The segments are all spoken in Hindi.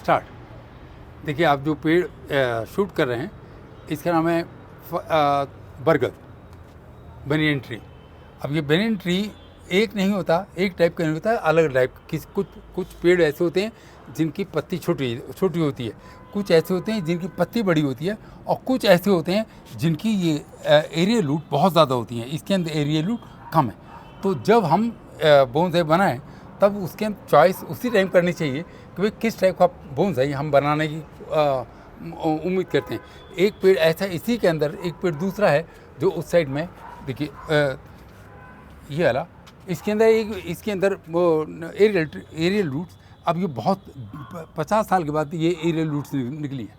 स्टार्ट। देखिए आप जो पेड़ शूट कर रहे हैं इसका नाम है बरगद, बनियन ट्री। अब ये बनियन ट्री एक नहीं होता, एक टाइप का नहीं होता, अलग टाइप। कुछ पेड़ ऐसे होते हैं जिनकी पत्ती छोटी होती है, कुछ ऐसे होते हैं जिनकी पत्ती बड़ी होती है, और कुछ ऐसे होते हैं जिनकी ये एरियल रूट बहुत ज़्यादा होती है। इसके अंदर एरियल रूट कम है। तो जब हम बोनसाई बनाएं तब उसके चॉइस उसी टाइम करनी चाहिए कि भाई किस टाइप का बोनसाई हम बनाने की उम्मीद करते हैं। एक पेड़ ऐसा इसी के अंदर, एक पेड़ दूसरा है जो उस साइड में देखिए ये वाला, इसके अंदर वो एरियल रूट्स। अब ये बहुत 50 साल के बाद ये एरियल रूट्स निकली है,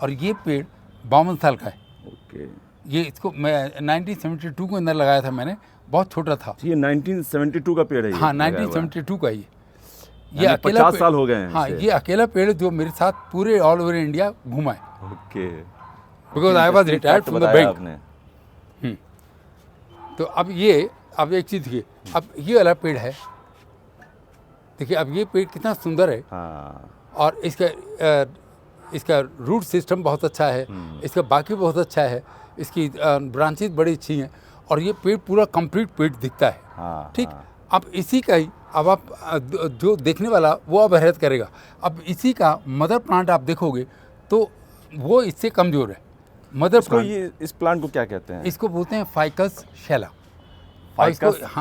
और ये पेड़ 52 साल का है। ओके। ये इसको मैं 1972 के अंदर लगाया था मैंने, बहुत छोटा था। ये 1972 का पेड़ है? हाँ, 1972 का ये अकेला 50 साल हो गए हैं। हाँ, ये अकेला पेड़ जो मेरे साथ पूरे ऑल ओवर इंडिया घूमा है। Okay. Because I was retired from the bank. तो अब एक चीज़ देखिए, अब ये वाला पेड़ है, देखिए अब ये पेड़ कितना सुंदर है। हाँ। और इसका रूट सिस्टम बहुत अच्छा है, इसका बाकी बहुत अच्छा है, इसकी ब्रांचेस बड़ी अच्छी हैं, और ये पेड़ पूरा कंप्लीट पेड़ दिखता है। हाँ, ठीक। हाँ। अब इसी का ही अब आप जो देखने वाला वो अब हैरत करेगा। अब इसी का मदर प्लांट आप देखोगे तो वो इससे कमज़ोर है। मदर प्लांट, ये इस प्लांट को क्या कहते हैं? इसको बोलते हैं फाइकस शैला।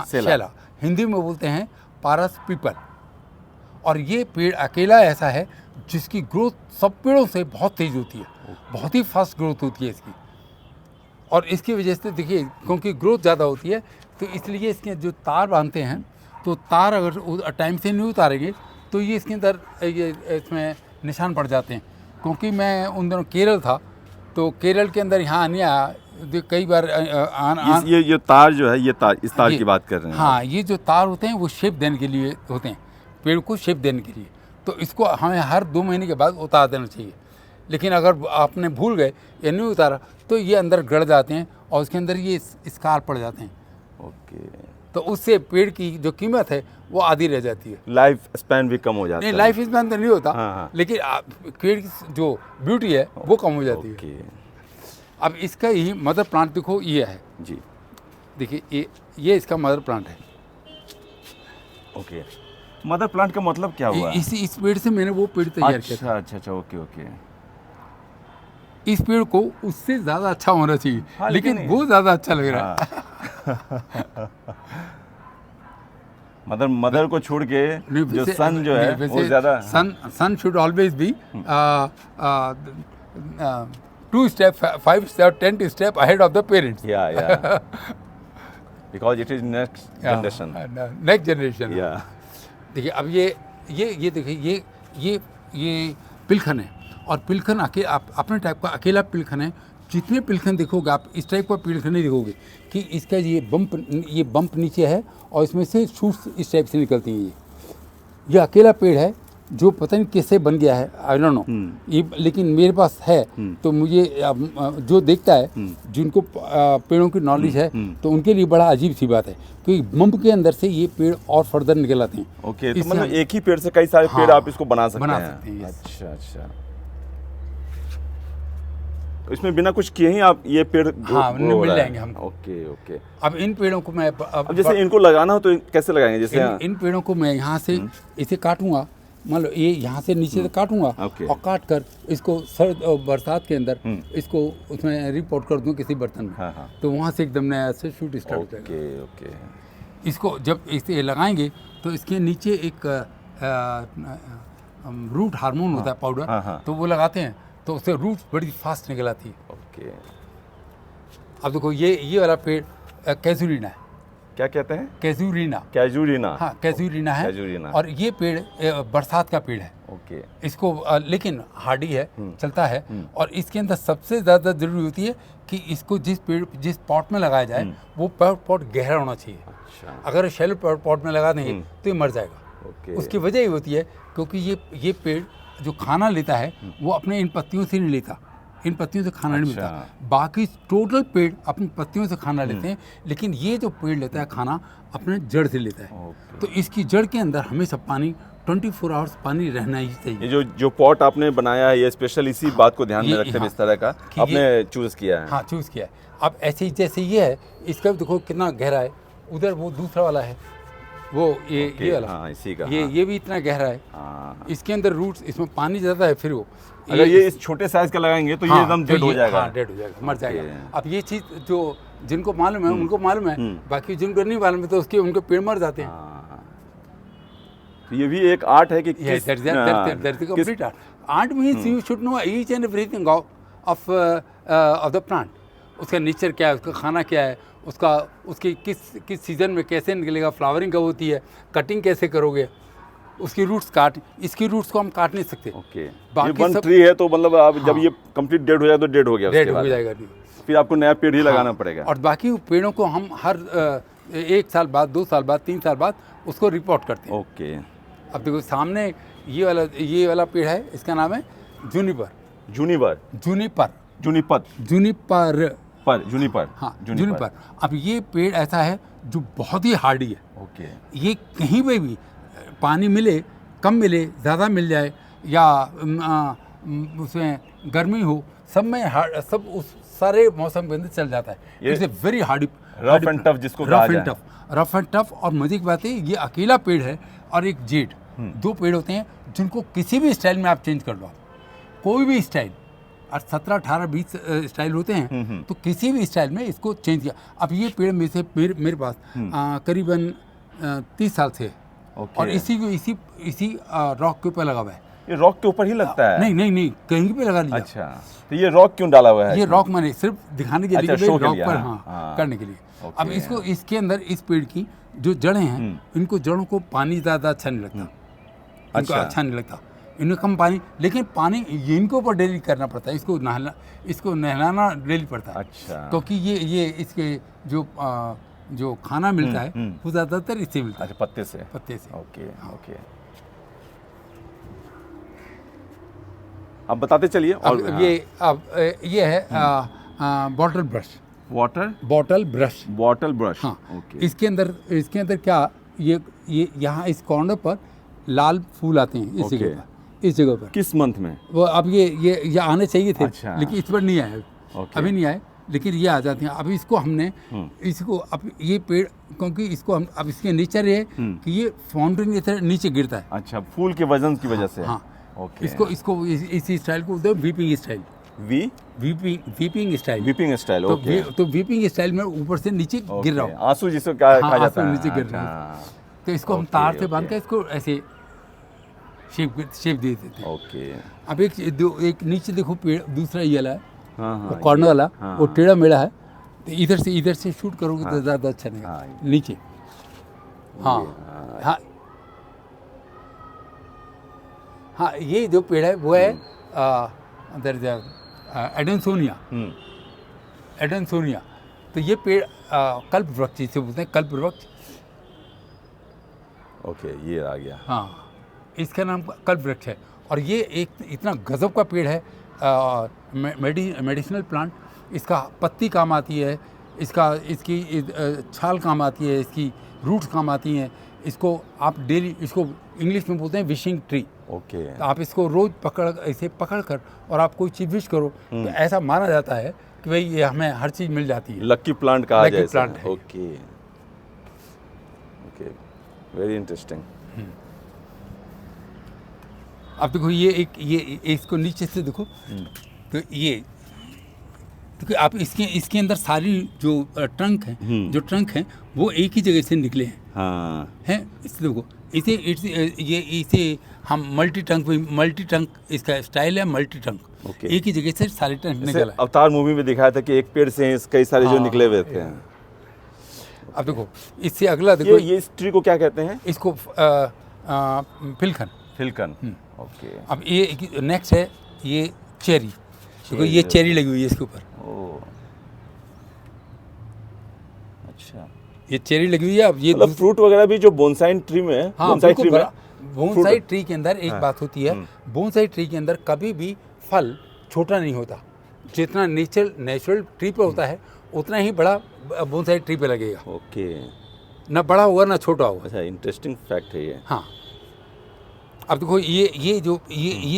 शैला हिंदी में बोलते हैं पारस पीपल। और ये पेड़ अकेला ऐसा है जिसकी ग्रोथ सब पेड़ों से बहुत तेज़ होती है, बहुत ही फास्ट ग्रोथ होती है इसकी। और इसकी वजह से देखिए, क्योंकि ग्रोथ ज़्यादा होती है तो इसलिए इसके जो तार बांधते हैं, तो तार अगर टाइम से नहीं उतारेंगे तो ये इसके अंदर इसमें निशान पड़ जाते हैं। क्योंकि मैं उन दिनों केरल था, तो केरल के अंदर यहाँ नहीं आया कई बार। ये तार जो है, इस तार की बात कर रहे हैं? हाँ, ये जो तार होते हैं वो शेप देने के लिए होते हैं, पेड़ को शेप देने के लिए। तो इसको हमें हर 2 महीने के बाद उतार देना चाहिए। लेकिन अगर आपने भूल गए या नहीं उतारा तो ये अंदर गड़ जाते हैं और उसके अंदर ये स्कार पड़ जाते हैं। ओके। तो उससे पेड़ की जो कीमत है वो आधी रह जाती है, लाइफ स्पैन भी कम हो जाता है। नहीं, लाइफ स्पैन तो नहीं होता। हाँ। लेकिन पेड़ की जो ब्यूटी है वो कम हो जाती है। अब इसका ही मदर प्लांट देखो, ये है जी। देखिए ये इसका मदर प्लांट है। ओके। मदर प्लांट का मतलब क्या हुआ? इस पेड़ से मैंने वो पेड़ तैयार किया था। अच्छा। ओके। इस पेड़ को उससे ज़्यादा अच्छा होना चाहिए। हाँ, लेकिन वो ज़्यादा अच्छा लग रहा है। मदर को छोड़ के जो सन जो है वो ज़्यादा। Son should always be 2 step 5 step 10 step ahead of the parents. या because it is next generation. देखिए अब ये देखिए ये पिलखन है, और पिलखन अपने टाइप का अकेला पिलखन है। जितने पिलखन देखोगे आप इस टाइप का पिलखन नहीं देखोगे कि इसका ये बम्प नीचे है और इसमें से शूट्स इस टाइप से निकलती हैं। ये अकेला पेड़ है जो पता नहीं कैसे बन गया है, आई डोंट नो ये, लेकिन मेरे पास है। तो मुझे जो देखता है, जिनको पेड़ों की नॉलेज है, तो उनके लिए बड़ा अजीब सी बात है, क्योंकि बम्प के अंदर से ये पेड़ और फर्दर निकल आते हैं। ओके। तो मतलब एक ही पेड़ से कई सारे पेड़ आप इसको बना सकते हैं। अच्छा। इसमें बिना कुछ किए ही आप ये पेड़ मिल जाएंगे हमको। ओके। अब इन पेड़ों को मैं अब जैसे इनको लगाना हो तो कैसे लगाएंगे? जैसे इन पेड़ों को मैं यहाँ से इसे काटूंगा, मान लो ये यहाँ से नीचे से काटूंगा, और काट कर इसको बरसात के अंदर इसको उसमें रिपोर्ट कर दूँ किसी बर्तन में। हाँ। तो वहाँ से एकदम नया से शूट स्टार्ट होगा। ओके। इसको जब इसे लगाएंगे तो इसके नीचे एक रूट हार्मोन होता है, पाउडर, तो वो लगाते हैं तो उससे रूट्स बड़ी फास्ट निकल आती है। ओके। अब देखो ये वाला पेड़ कैजुरीना है। क्या कहते हैं? कैजुरीना। हाँ, कैजुरीना है। और ये पेड़ बरसात का पेड़ है। ओके। इसको लेकिन हार्डी है, चलता है। और इसके अंदर सबसे ज़्यादा ज़रूरी होती है कि इसको जिस पॉट में लगाया जाए वो पॉट गहरा होना चाहिए। अच्छा। अगर शैलो पॉट में लगा देंगे तो ये मर जाएगा। ओके। उसकी वजह ये होती है क्योंकि ये पेड़ जो खाना लेता है वो अपने इन पत्तियों से नहीं लेता, इन पत्तियों से खाना नहीं मिलता। बाकी टोटल पेड़ अपनी पत्तियों से खाना लेते हैं, लेकिन ये जो पेड़ लेता है खाना अपने जड़ से लेता है। तो इसकी जड़ के अंदर हमेशा पानी 24 आवर्स पानी रहना ही चाहिए। ये जो पॉट आपने बनाया है ये स्पेशल इसी बात को ध्यान में रखते हुए इस तरह का कि आपने चूज किया है। हाँ, चूज़ किया है। अब ऐसे ही जैसे ये है, इसका भी देखो कितना गहरा है, उधर वो दूसरा वाला है, वो ये वाला, हाँ, इसी का, ये भी इतना गहरा है। हाँ। इसके अंदर रूट्स, इसमें पानी ज़्यादा है, फिर वो अगर ये इस छोटे साइज का लगाएंगे तो ये एकदम डेड हो जाएगा। हाँ, डेड हो जाएगा, मर जाएगा। अब ये चीज़ जो जिनको मालूम है उनको मालूम है, बाकी जिनको नहीं मालूम है तो उनके पेड़ मर जाते हैं। तो ये भी एक आर्ट है कि complete art means you should know each and everything of the plant. उसका नेचर क्या है, उसका खाना क्या है, उसकी किस सीज़न में कैसे निकलेगा, फ्लावरिंग कब होती है, कटिंग कैसे करोगे, उसकी रूट्स इसकी रूट्स को हम काट नहीं सकते। ओके, बाकी ये वन ट्री है तो मतलब आप जब ये कंप्लीट डेड हो जाए तो डेड हो गया, डेड हो जाएगा, फिर आपको नया पेड़ ही लगाना पड़ेगा। और बाकी पेड़ों को हम हर 1 साल बाद, 2 साल बाद, 3 साल बाद उसको रिपोर्ट करते हैं। ओके, अब देखो सामने ये वाला पेड़ है, इसका नाम है जूनिपर। हाँ, जूनिपर। अब ये पेड़ ऐसा है जो बहुत ही हार्डी है। ओके, ये कहीं पे भी पानी मिले, कम मिले, ज़्यादा मिल जाए, या उसमें गर्मी हो, सब उस सारे मौसम के अंदर चल जाता है। It's a very Hardy, rough and tough जिसको कहा जाए। Rough and tough. और मजे की बात है, ये अकेला पेड़ है और एक जेड, 2 पेड़ होते हैं जिनको किसी भी स्टाइल में आप चेंज कर लो, कोई भी स्टाइल, और 17, 18, 20 स्टाइल होते हैं, तो किसी भी स्टाइल में इसको चेंज किया। अब ये पेड़ में से मेरे पास करीबन 30 साल से, और इसी रॉक के ऊपर लगा हुआ है। ये रॉक के ऊपर ही लगता है? नहीं, कहीं पे लगा लिया। अच्छा, तो ये रॉक क्यों डाला हुआ है? ये रॉक मैंने सिर्फ दिखाने के लिए, अच्छा, शो के रॉक लिए, पर हाँ, करने के लिए। अब इसके अंदर इस पेड़ की जो जड़ें हैं, इनको जड़ों को पानी ज़्यादा अच्छा नहीं लगता, इनको अच्छा नहीं लगता, इन्हें कम पानी, लेकिन पानी इनको ऊपर डेली करना पड़ता है, इसको नहलाना डेली पड़ता है। अच्छा, क्योंकि ये इसके जो खाना मिलता है वो ज़्यादातर इससे मिलता है। अच्छा, पत्ते से। ओके, ओके, अब बताते चलिए। और ये है बॉटल ब्रश। हाँ, ओके। इसके अंदर क्या, ये यहाँ इस कॉर्नर पर लाल फूल आते हैं, इस जगह पर। किस मंथ में? वो अब ये आने चाहिए थे। अच्छा। लेकिन इस पर नहीं आए, अभी नहीं आए, लेकिन ये आ जाते हैं। अब इसको हमने अब ये पेड़, क्योंकि इसको हम, अब इसके नेचर है कि ये फाउंटेन की तरह नीचे गिरता है। अच्छा, फूल के वजन की वजह से। हाँ, ओके। इसको इसी स्टाइल को weeping style. Weeping style. Okay. तो वीपिंग स्टाइल में ऊपर से नीचे गिर रहा हूँ, आंसू जिसको कहा जाता है, नीचे गिर रहा है। तो इसको हम तार से बांध के इसको ऐसे शेप दे देते हैं। ओके। अब एक नीचे देखो पेड़, दूसरा ये वाला है, हाँ, कॉर्नर वाला, वो टेढ़ा मेढ़ा है, तो इधर से शूट करोगे तो ज़्यादा अच्छा नहीं। नीचे, हाँ, ये जो पेड़ है वो है एडेंसोनिया। तो ये पेड़ कल्प वृक्ष जिसे बोलते हैं, कल्प वृक्ष। ओके, ये आ गया। हाँ, इसका नाम कल्प वृक्ष है। और ये एक इतना गजब का पेड़ है, मेडिसिनल प्लांट। इसका पत्ती काम आती है, इसकी छाल काम आती है, इसकी रूट्स काम आती हैं। इसको आप डेली, इसको इंग्लिश में बोलते हैं विशिंग ट्री। ओके। तो आप इसको रोज पकड़ कर और आप कोई चीज़ विश करो तो ऐसा माना जाता है कि भाई ये हमें हर चीज़ मिल जाती है। लकी प्लांट कहा जाए। प्लांट है। Okay, okay, very interesting. अब देखो ये इसको नीचे से देखो, तो ये क्योंकि आप इसके अंदर सारी जो ट्रंक हैं वो एक ही जगह से निकले हैं। हाँ, हैं, इसलिए देखो इसे हम मल्टी ट्रंक इसका स्टाइल है, मल्टी ट्रंक। एक ही जगह से सारे ट्रंक निकला है। अवतार मूवी में दिखाया था कि एक पेड़ से कई सारे जो निकले हुए थे। अब देखो इससे अगला देखो, ये इस ट्री को क्या कहते हैं? इसको फिलकन। ओके। अब ये नेक्स्ट है, ये चेरी। देखो ये चेरी लगी हुई है इसके ऊपर। अच्छा, ये चेरी लगी हुई है। अब ये फ्रूट वगैरह भी जो बोनसाई ट्री में है। बोनसाई ट्री के अंदर एक बात होती है, बोनसाई ट्री के अंदर कभी भी फल छोटा नहीं होता। जितना नेचुरल ट्री पे होता है उतना ही बड़ा बोनसाई ट्री पे लगेगा। ओके। ना बड़ा होगा ना छोटा होगा। अच्छा, इंटरेस्टिंग फैक्ट है ये। हाँ, अब देखो ये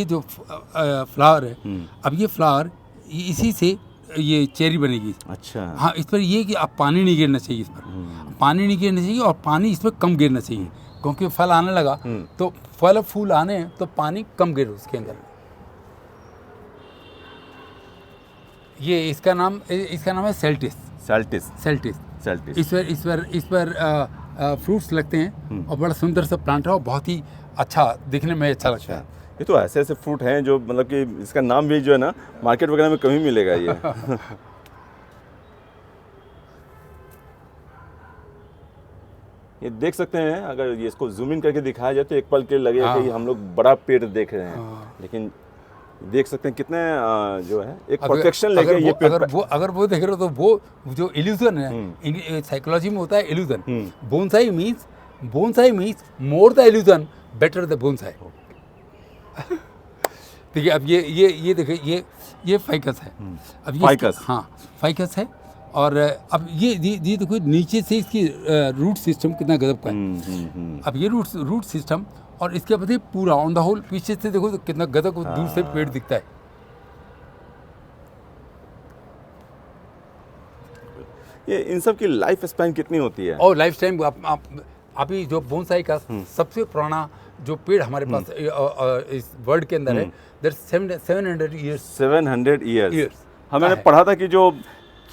जो फ्लावर है, अब ये फ्लावर इसी से ये चेरी बनेगी। अच्छा। हाँ, इस पर ये कि अब पानी नहीं गिरना चाहिए, इस पर पानी नहीं गिरना चाहिए और पानी इस पर कम गिरना चाहिए, क्योंकि फल आने लगा तो फल फूल आने हैं तो पानी कम गिरे उसके अंदर। ये इसका नाम है सेल्टिस। सेल्टिस। सेल्टिस। सेल्टिस। इस पर फ्रूट्स लगते हैं और बड़ा सुंदर सा प्लांट है और बहुत ही अच्छा दिखने में अच्छा लगता है। ये तो ऐसे ऐसे फ्रूट हैं जो मतलब कि इसका नाम भी जो है ना मार्केट वगैरह में कहीं मिलेगा ये। ये देख सकते हैं, अगर ये इसको जूम इन करके दिखाया जाए तो एक पल के लगेगा कि हम लोग बड़ा पेड़ देख रहे हैं, लेकिन देख सकते हैं कितने जो है एक परफेक्शन लेके ये पेड़। अगर वो देख रहे हो तो वो जो इल्यूजन है, साइकोलॉजी में होता है illusion. Bonsai means more the illusion better the bonsai. देखिए अब ये देखिए ये फाइकस है। अब ये फाइकस। हाँ, फाइकस है। और अब ये देखो नीचे से इसकी रूट सिस्टम कितना गजब का है। अब ये रूट सिस्टम और इसके बाद पूरा ऑन द होल पीछे से देखो तो कितना गजब दूर से पेड़ दिखता है। ये इन सब की लाइफ स्पैन कितनी होती है? और लाइफ टाइम अभी जो बोनसाई का सबसे पुराना जो पेड़ हमारे पास इस वर्ल्ड के अंदर है, दैट 700 ईयर्स। 700 ईयर्स। मैंने पढ़ा था कि जो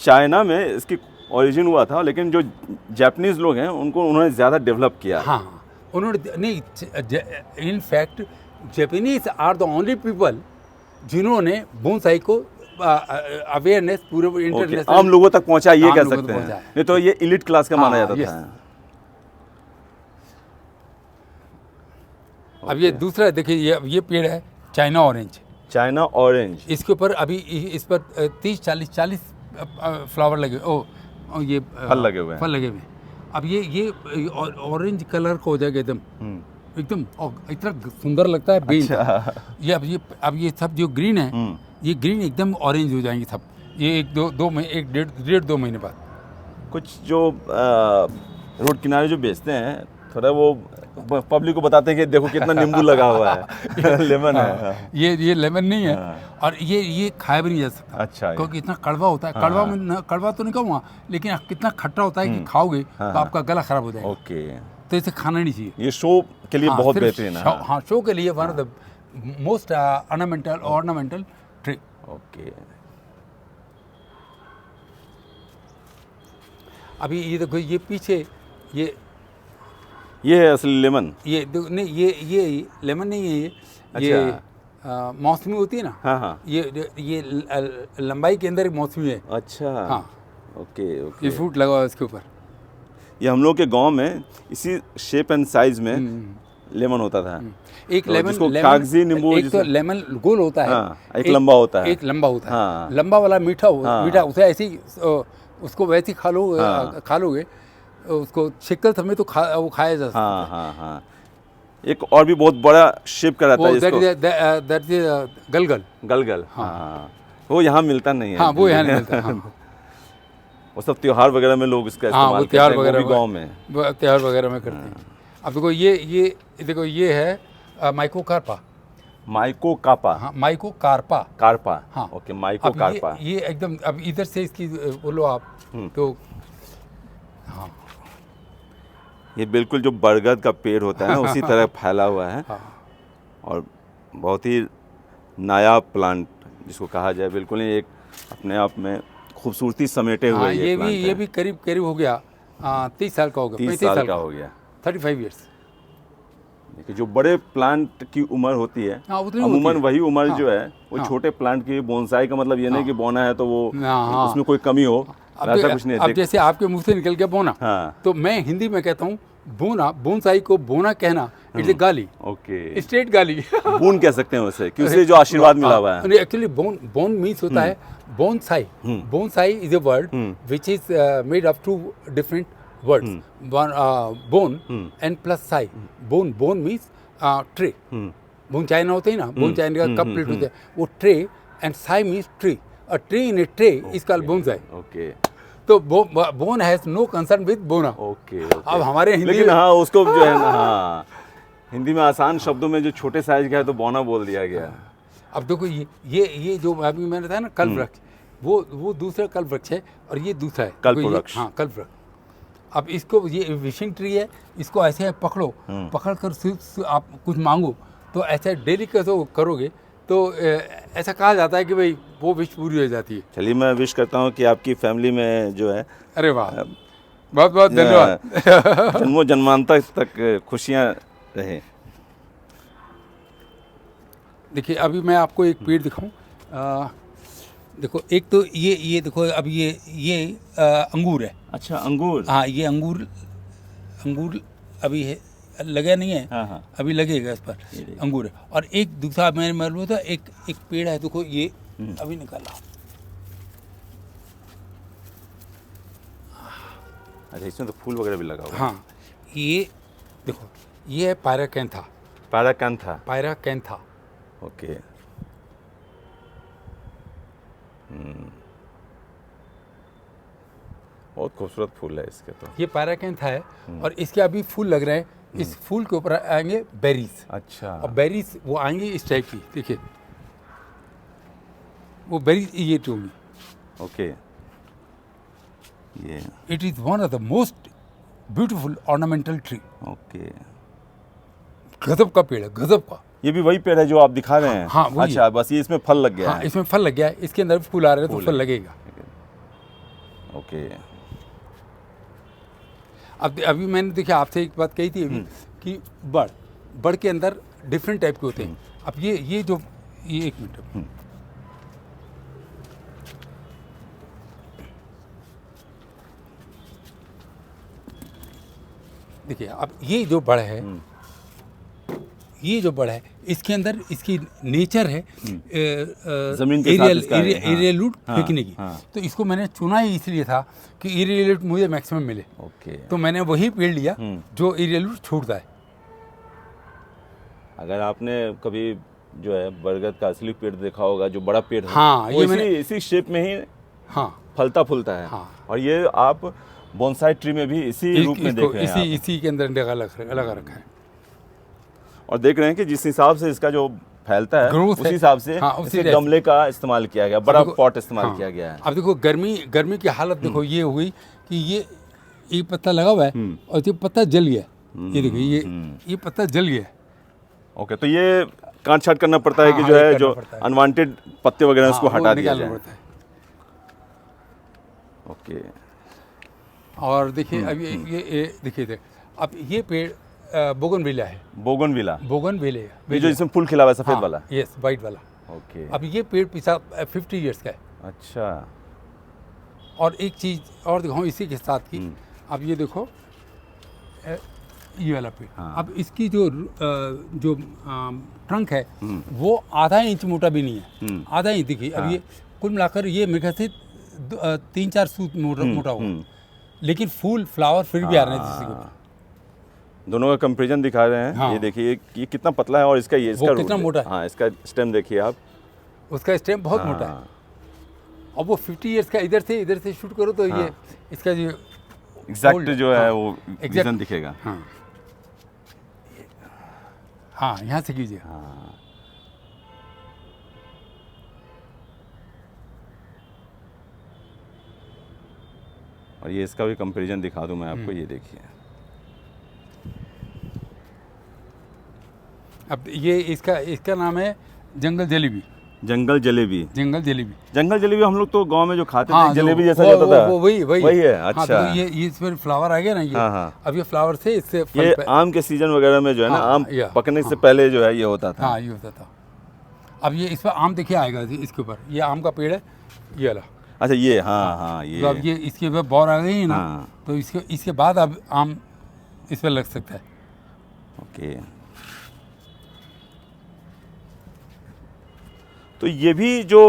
चाइना में इसकी ओरिजिन हुआ था, लेकिन जो जापानीज लोग हैं उन्होंने ज़्यादा डेवलप किया। हाँ, उन्होंने नहीं, in fact Japanese are the only people जिन्होंने बोनसाई को अवेयरनेस पूरे इंटरनेशनल आम लोगों तक पहुंचा, ये कह सकते हैं। नहीं तो ये एलिट क्लास का माना जाता था। अब ये दूसरा देखिए, ये पेड़ है चाइना ऑरेंज। China orange. इसके ऊपर अभी इस पर 30-40 फ्लावर लगे, ये फल लगे हुए हैं। अब ये ऑरेंज कलर का हो जाएगा एकदम और इतना सुंदर लगता है बेन। अच्छा। अब ये सब जो ग्रीन है, ये ग्रीन एकदम ऑरेंज हो जाएंगे सब, ये डेढ़ दो महीने बाद। कुछ जो रोड किनारे जो बेचते हैं, थोड़ा वो पब्लिक को बताते हैं कि देखो कितना नींबू लगा हुआ है। लेमन है। ये लेमन नहीं है। और ये खाया भी नहीं जा सकता। अच्छा। क्योंकि इतना कड़वा होता है। कड़वा तो नहीं कहूँगा, लेकिन कितना खट्टा होता है कि खाओगे तो आपका गला खराब हो जाएगा। ओके। तो इसे खाना नहीं चाहिए। ये शो के लिए बहुत बेहतरीन है। हाँ, शो के लिए one of the most ornamental tree. Okay. अभी ये देखो, ये पीछे ये है असली लेमन। ये नहीं, ये लेमन नहीं है। ये मौसमी होती है ना। हाँ। ये लंबाई के अंदर एक मौसमी है। अच्छा। हाँ। ओके। ये फ्रूट लगा हुआ है इसके ऊपर। ये हम लोग के गांव में इसी शेप एंड साइज में लेमन होता था। एक तो लेमन कागजी नींबू, एक तो लेमन गोल होता है। हाँ, एक लंबा होता है। एक लंबा होता है। हाँ। लंबा वाला मीठा उसे ऐसे ही उसको वैसे ही खा लोगे, उसको शिक्कल समय तो वो खाया जा सकता है। हाँ। एक और भी बहुत बड़ा शेप का रहता है जिसको दैट इज गलगल। हाँ। वो यहाँ मिलता नहीं है। हाँ, वो यहाँ नहीं मिलता। हाँ। वो सब त्योहार वगैरह में लोग इसका इस्तेमाल करते हैं, वो भी गाँव में त्योहार वगैरह में करते हैं। अब देखो ये है माइकोकार्पा। माइकोकार्पा। हाँ, माइकोकार्पा। हाँ। ओके, माइकोकार्पा। ये एकदम, अब इधर से इसकी बोलो आप तो। हाँ, ये बिल्कुल जो बरगद का पेड़ होता है उसी तरह फैला हुआ है। हाँ। और बहुत ही नायाब प्लांट जिसको कहा जाए, बिल्कुल ही एक अपने आप में खूबसूरती समेटे हुए। ये भी करीब हो गया 30 साल का हो गया। 30 साल का हो गया। 35 ईयर्स। देखिए, जो बड़े प्लांट की उम्र होती है, अमूमन वही उम्र जो है वो छोटे प्लांट की। बोनसाई का मतलब ये नहीं कि बोना है तो वो उसमें कोई कमी हो, ऐसा कुछ नहीं है। अब जैसे आपके मुंह से निकल गया बोना, तो मैं हिंदी में कहता हूँ बोना। बोनसाई को बोना कहना इट्स ए गाली। ओके। स्ट्रेट गाली। बोन कह सकते हैं उसे, कि उसे जो आशीर्वाद मिला हुआ है। एक्चुअली बोन मीन्स होता है bonsai. Bonsai is a word which is made of 2 different words, bon and plus sai. Bon means tray. Bone china होते हैं ना, बोन चाइना का कप प्लेट होते हैं, वो tray, and sai means tree. A tree in a tray is called bonsai. Okay. तो bon has no concern with बोना। ओके। अब हमारे हिंदी लेकिन हाँ, उसको जो है ना, हाँ हिंदी में आसान शब्दों में जो छोटे साइज का है तो बौना बोल दिया गया। अब देखो ये जो अभी मैंने बताया ना कल्प वृक्ष, वो दूसरा कल्प वृक्ष है और ये दूसरा है कल्प वृक्ष। हाँ कल्प वृक्ष। अब इसको ये विशिंग ट्री है, इसको ऐसे पकड़ो, पकड़ कर आप कुछ मांगो तो ऐसे डेली करोगे तो ऐसा कहा जाता है कि भाई वो विश पूरी हो जाती है। चलिए मैं विश करता हूँ कि आपकी फैमिली में जो है, अरे वाह, बहुत बहुत धन्यवाद। जन्मों जन्मांतर तक खुशियाँ रहे। देखिए अभी मैं आपको एक पेड़ दिखाऊं। देखो एक तो ये देखो, अब ये अंगूर है। अच्छा अंगूर। हाँ ये अंगूर अभी है, लगा नहीं है। हाँ हाँ। अभी लगेगा इस पर, अंगूर है। और एक दूसरा मैंने मालूम था, एक पेड़ है देखो, ये अभी निकाला। अच्छा इसमें तो फूल वगैरह भी लगा हुआ है। हाँ ये देखो, ये है पायराकैंथा। पायराकैंथा ओके। बहुत खूबसूरत फूल है इसके तो। ये पायराकैंथा है और इसके अभी फूल लग रहे हैं। इस फूल के ऊपर आएंगे बेरीज। अच्छा। और बेरीज वो आएंगे इस टाइप की, देखिए वो बेरीज ये होंगी। ओके। ये it is one of the most beautiful ornamental tree. Okay. गजब का पेड़ है, गजब का। ये भी वही पेड़ है जो आप दिखा रहे हैं? हाँ वही अच्छा, बस ये इसमें फल लग गया है। हाँ है। इसमें फल लग गया है, इसके अंदर फूल आ रहे हैं तो फल लगेगा। ओके। अब अभी मैंने देखिए आपसे एक बात कही थी अभी कि बड़ के अंदर डिफरेंट टाइप के होते हैं। अब ये एक मिनट, देखिए अब ये जो बड़ है, इसके अंदर इसकी नेचर है जमीन के साथ एरियल फेंकने की। तो इसको मैंने चुना ही इसलिए था कि एरियल मुझे मैक्सिमम मिले। ओके। तो मैंने वही पेड़ लिया जो एरियल छूटता है। अगर आपने कभी जो है बरगद का असली पेड़ देखा होगा, जो बड़ा पेड़ है, हाँ, वो इसी शेप में ही फलता फूलता है। हाँ। और ये आप बोनसाई ट्री में भी इसी रूप में देख रहे हैं। इसी के अंदर लगा रखा है। और देख रहे हैं कि जिस हिसाब से इसका जो फैलता है उसी हिसाब से इसे गमले का इस्तेमाल किया गया, बड़ा पॉट इस्तेमाल किया गया है। अब देखो गर्मी की हालत देखो ये हुई कि ये एक पत्ता लगा हुआ है और ये पत्ता जल गया। ये देखिए ये पत्ता जल गया। ओके, तो ये काट छाट करना पड़ता है कि जो है जो अनवांटेड पत्ते वगैरह उसको हटा दिया जाए। ओके। और देखिए अब ये देखिए अब ये पेड़ बोगनविला है। बोगनविला जो जिसमें फूल खिला हुआ है, सफेद वाला। यस, वाइट वाला। ओके। अब ये पेड़ पिछला 50 इयर्स का है। अच्छा। और एक चीज़ और दिखाऊं इसी के साथ की। अब ये देखो ये वाला पेड़। अब इसकी जो ट्रंक है वो आधा इंच मोटा भी नहीं है, आधा इंच। देखिए अब ये कुल मिलाकर ये मेरे ख्याल से 3-4 सूत मोटा होगा, लेकिन फूल फ्लावर फिर भी आ रहे हैं जिसके ऊपर। दोनों का कंपैरिजन दिखा रहे हैं। ये देखिए ये कितना पतला है और इसका इसका कितना मोटा है। हाँ, इसका स्टेम देखिए आप, उसका स्टेम बहुत मोटा है। अब वो 50 इयर्स का इधर से शूट करो तो ये इसका जो एग्जैक्ट जो है वो विजन दिखेगा। हाँ यहाँ से कीजिए। और ये इसका भी कंपैरिजन दिखा दूं मैं आपको, ये देखिए। अब ये इसका नाम है जंगल जलेबी। जंगल जलेबी हम लोग तो गांव में जो खाते थे जलेबी जैसा होता था, वही है। अच्छा। तो ये इसमें फ्लावर आ गया ना, ये अब ये फ्लावर से इससे ये आम के सीजन वगैरह में जो है ना, आम पकने से पहले जो है ये होता था। हाँ ये होता था। अब ये इस पर आम देखिए आएगा इसके ऊपर, ये आम का पेड़ है ये वाला। अच्छा ये हाँ ये तो अब ये इसके ऊपर बौर आ गई ना, तो इसके बाद अब आम इस पर लग सकता है। ओके। तो ये भी जो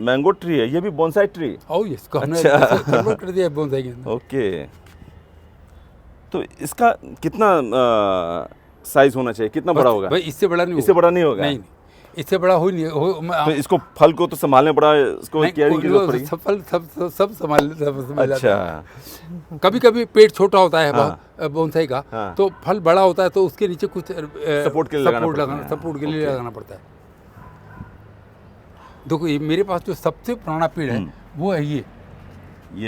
मैंगो ट्री है ये भी bonsai tree? Oh yes, convert कर दिया बोनसाई के अंदर। ओके। तो इसका कितना साइज होना चाहिए, कितना बड़ा होगा? भाई इससे बड़ा नहीं होगा। इससे बड़ा नहीं होगा? नहीं, इससे बड़ा हो ही नहीं तो इसको फल को तो संभालने पड़ा, इसको केयरिंग की जरूरत पड़ेगी। फल सब संभाल जाते हैं। अच्छा, कभी कभी पेड़ छोटा होता है हाँ। बोनसाई का, हाँ। तो फल बड़ा होता है तो उसके नीचे कुछ सपोर्ट के लिए सपोर्ट के लिए लगाना पड़ता है। देखो ये मेरे पास जो सबसे पुराना पेड़ है वो है ये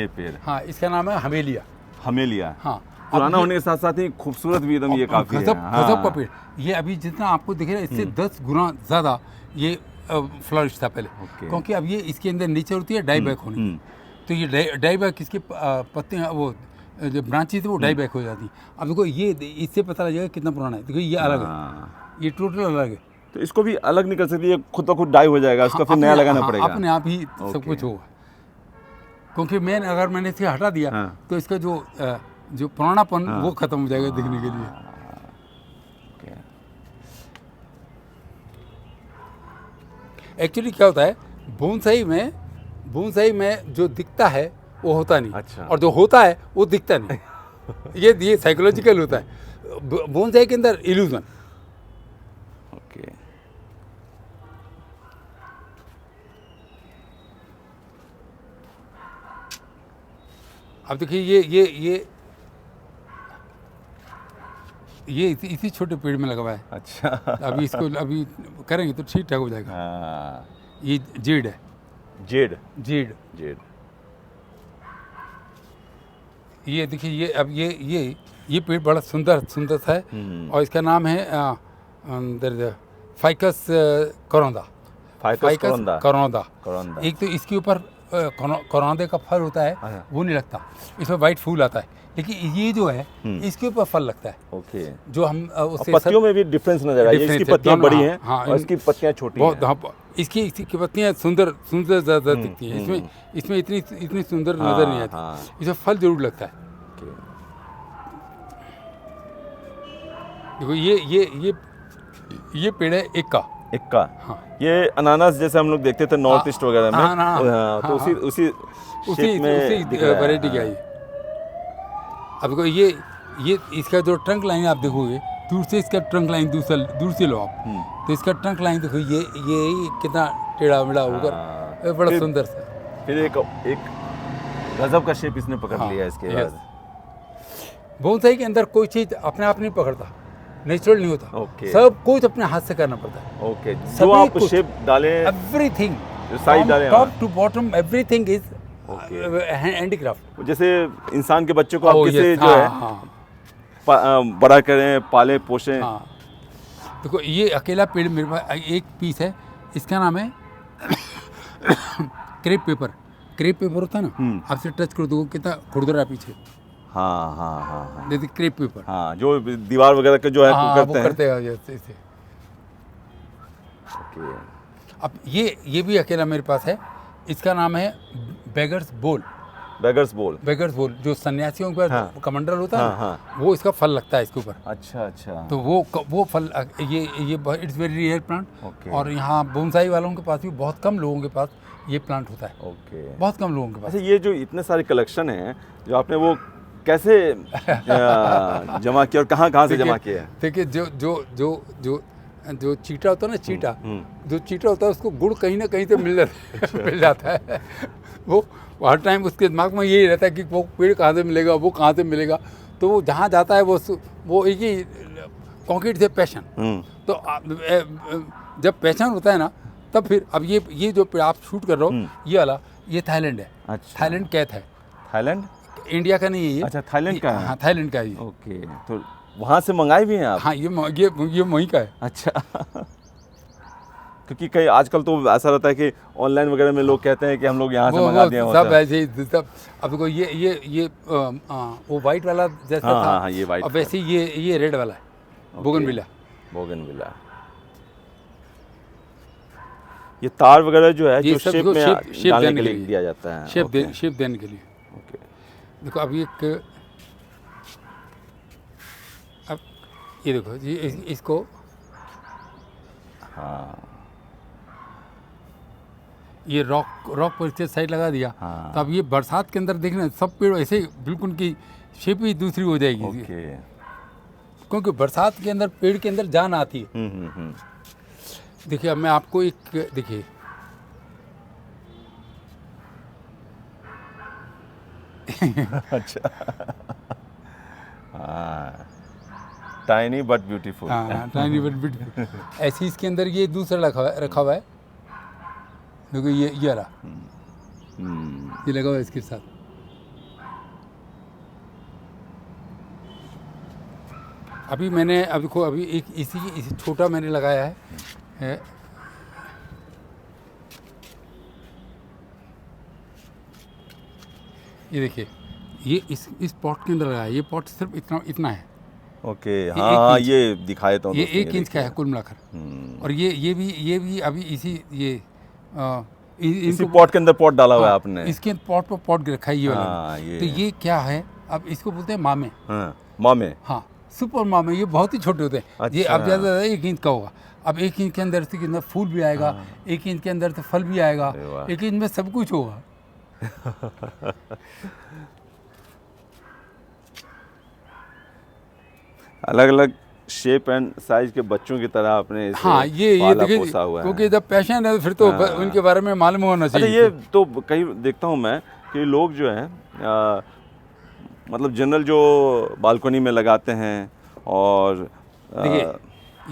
पेड़, हाँ, इसका नाम है हमेलिया। हमेलिया, हाँ, पुराना होने के साथ साथ ही खूबसूरत भी एकदम ये काफी है। गजब का पेड़। ये अभी जितना आपको दिख रहा है इससे 10 गुना ज्यादा ये फ्लरिश था पहले, क्योंकि अब ये इसके अंदर नेचर होती है डाई बैक होने की। तो ये डाई बैक इसके पत्ते वो जो ब्रांचेस है वो डाई बैक हो जाती है। अब देखो ये इससे पता लग जाएगा कितना पुराना है। देखो ये अलग है, ये टोटल अलग है। तो इसको भी अलग नहीं कर सकती, ये खुद ब खुद डाई हो जाएगा, उसका फिर नया लगाना पड़ेगा। अपने आप ही सब कुछ होगा, क्योंकि अगर मैंने इसे हटा दिया तो इसका जो पुरानापन वो खत्म हो जाएगा दिखने के लिए। एक्चुअली क्या होता है बोनसाई में जो दिखता है वो होता नहीं। अच्छा। और जो होता है वो दिखता नहीं। ये साइकोलॉजिकल होता है बोनसाई के अंदर, इल्यूजन। ओके, अब देखिए ये इसी छोटे पेड़ में लगा हुआ है। अच्छा, अभी करेंगे तो ठीक ठाक हो जाएगा। ये जेड है, जेड। ये देखिए ये अब ये पेड़ बड़ा सुंदर सा है और इसका नाम है फाइकस करौंदा। एक तो इसके ऊपर करौंदे का फल होता है वो नहीं लगता, इसमें वाइट फूल आता है, लेकिन ये जो है इसके ऊपर फल लगता है। ओके, जो हम उससे पत्तियों में भी डिफरेंस नजर आया, इसकी पत्तियां बड़ी हैं और इसकी पत्तियां छोटी हैं। हाँ, इसकी पत्तियां सुंदर ज्यादा दिखती हैं, इसमें इतनी सुंदर नजर नहीं आती। इसमें फल जरूर लगता है। देखो ये पेड़ है इक्का। हाँ। ये अनानास जैसे हम लोग देखते थे नॉर्थ ईस्ट वगैरह में, तो उसी वैरायटी का ये। अब देखो ये इसका जो ट्रंक लाइन आप देखोगे, दूर से इसका ट्रंक लाइन दूर से लो आप, तो इसका ट्रंक लाइन देखो ये कितना टेढ़ा मेढ़ा होकर बड़ा सुंदर सा। फिर एक गजब का शेप इसने पकड़ लिया इसके बाद। बोनसाई के अंदर कोई चीज अपने आप नहीं पकड़ता, नेचुरल नहीं होता। सब कुछ अपने हाथ से करना पड़ता है। ओके, जो आप शेप डालें, एवरीथिंग साइज डालें, top to bottom everything is handicraft. जैसे इंसान के बच्चों को आप कैसे जो है बड़ा करें, पालें, पोषें। देखो ये अकेला पेड़ मेरे पास एक पीस है, इसका नाम है क्रेप पेपर होता है ना, आपसे टच कर दो कितना खुरदरा पीछे। हाँ, जैसे क्रेप पेपर, हाँ, जो दीवार वगैरह का जो है करते हैं जैसे। अब ये भी अकेला मेरे पास है, इसका नाम है बेगर्स बोल। जो सन्यासियों के पास कमंडल होता है, वो इसका फल लगता है इसके ऊपर। अच्छा, तो वो फल ये इट्स वेरी रेयर प्लांट। और यहाँ बोनसाई वालों के पास भी बहुत कम लोगों के पास ये प्लांट होता है। बहुत कम लोगों के पास। अच्छा, ये जो इतने सारे कलेक्शन हैं जो आपने वो कैसे जमा किया और कहाँ से जमा किया? देखिए जो चीटा होता है ना, जो चीटा होता है उसको गुड़ कहीं ना कहीं से मिल जाता है। वो हर टाइम उसके दिमाग में यही रहता है कि वो पेड़ कहाँ से मिलेगा, वो कहाँ से मिलेगा। तो वो जहाँ जाता है वो एक ही कॉन्क्रीट से पैशन। तो जब पैशन होता है ना, तब फिर अब ये जो पेड़ आप शूट कर रहे हो, ये वाला ये थाईलैंड है। अच्छा। थाईलैंड कैथ है। थाईलैंड इंडिया का नहीं है ये। अच्छा, थाईलैंड का है। हाँ, थाईलैंड का है ये। ओके, तो वहाँ से मंगाए भी हैं आप? हाँ, ये वहीं का है। अच्छा। क्योंकि कई आजकल तो ऐसा रहता है कि ऑनलाइन वगैरह में लोग कहते हैं कि हम लोग यहाँ से मंगा दिए सब ऐसे ही सब। अब देखो ये वो वाइट वाला जैसा था। हाँ, ये वाइट। अब वैसे ये रेड वाला है, बोगनविला। ये तार वगैरह जो है जो शेप में डालने के लिए दिया जाता है, शेप देने के लिए। ओके, देखो अब ये देखो इसको, हाँ, ये रॉक पर साइड लगा दिया। तो अब ये बरसात के अंदर देखना सब पेड़ ऐसे बिल्कुल की शेप ही दूसरी हो जाएगी। क्योंकि बरसात के अंदर पेड़ के अंदर जान आती है। देखिए अब मैं आपको एक देखिए अच्छा। हाँ, टाइनी बट ब्यूटीफुल। हाँ, टाइनी बट ब्यूटीफुल। ऐसे ही इसके अंदर ये दूसरा रखा हुआ है, देखो ये रहा, ये लगा हुआ है इसके साथ। अभी मैंने अब देखो अभी एक इसी छोटा मैंने लगाया है ये देखिए, ये इस पॉट के अंदर लगाया है। ये पॉट सिर्फ इतना है। ओके, हाँ ये दिखाए तो ये 1 इंच का है कुल मिलाकर। और ये भी अभी इसी पॉट के अंदर पॉट डाला हुआ है आपने। इसके पॉट पर पॉट रखा है ये वाला। हाँ, तो ये क्या है, अब इसको बोलते हैं मामे। हाँ, मामे। हाँ, सुपर मामे। ये बहुत ही छोटे होते हैं। अच्छा। ये अब ज़्यादा 1 इंच का होगा। अब 1 इंच के अंदर से कितना फूल भी आएगा, 1 इंच के अंदर से फल भी आएगा, 1 इंच में सब कुछ होगा। अलग अलग शेप एंड साइज के बच्चों की तरह आपने इसे हाँ, ये पाला देखिए, पोसा हुआ है। क्योंकि जब पैशन है फिर तो उनके बारे में मालूम होना अच्छा, चाहिए। ये तो कहीं देखता हूँ मैं कि लोग जो हैं मतलब जनरल जो बालकनी में लगाते हैं और देखिए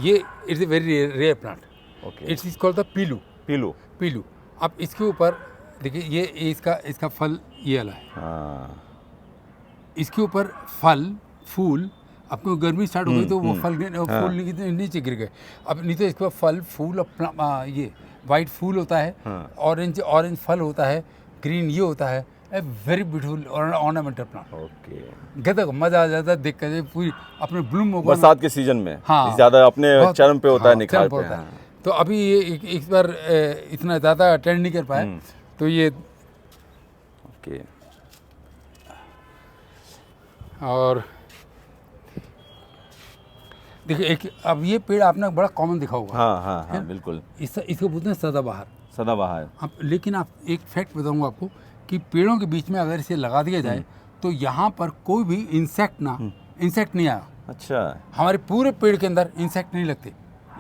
ये it's a very rare plant. Okay, it's is called the pilu. अब इसके ऊपर देखिए ये इसका फल ये वाला है। हाँ, इसके ऊपर फल फूल, आपको गर्मी स्टार्ट हो गई तो वो फूल नीचे गिर गए। अब नहीं तो इसके ऊपर फल फूल और ये वाइट फूल होता है, ऑरेंज फल होता है, ग्रीन ये होता है। A very beautiful ornamental plant. Okay, गजब मजा आ जाता है देख कर। पूरी अपने ब्लूम होगा बरसात के सीजन में हाँ, ज्यादा अपने चरम पे होता है, निखार पे। है। तो अभी ये इस बार इतना ज़्यादा अटेंड नहीं कर पाए, तो ये ओके। और देखिए एक अब ये पेड़ आपने बड़ा कॉमन दिखा होगा। हाँ, बिल्कुल। इसको बोलते हैं सदाबहार। सदाबहार। अब लेकिन आप एक फैक्ट बताऊंगा आपको कि पेड़ों के बीच में अगर इसे लगा दिया जाए तो यहाँ पर कोई भी इंसेक्ट नहीं आया। अच्छा, हमारे पूरे पेड़ के अंदर इंसेक्ट नहीं लगते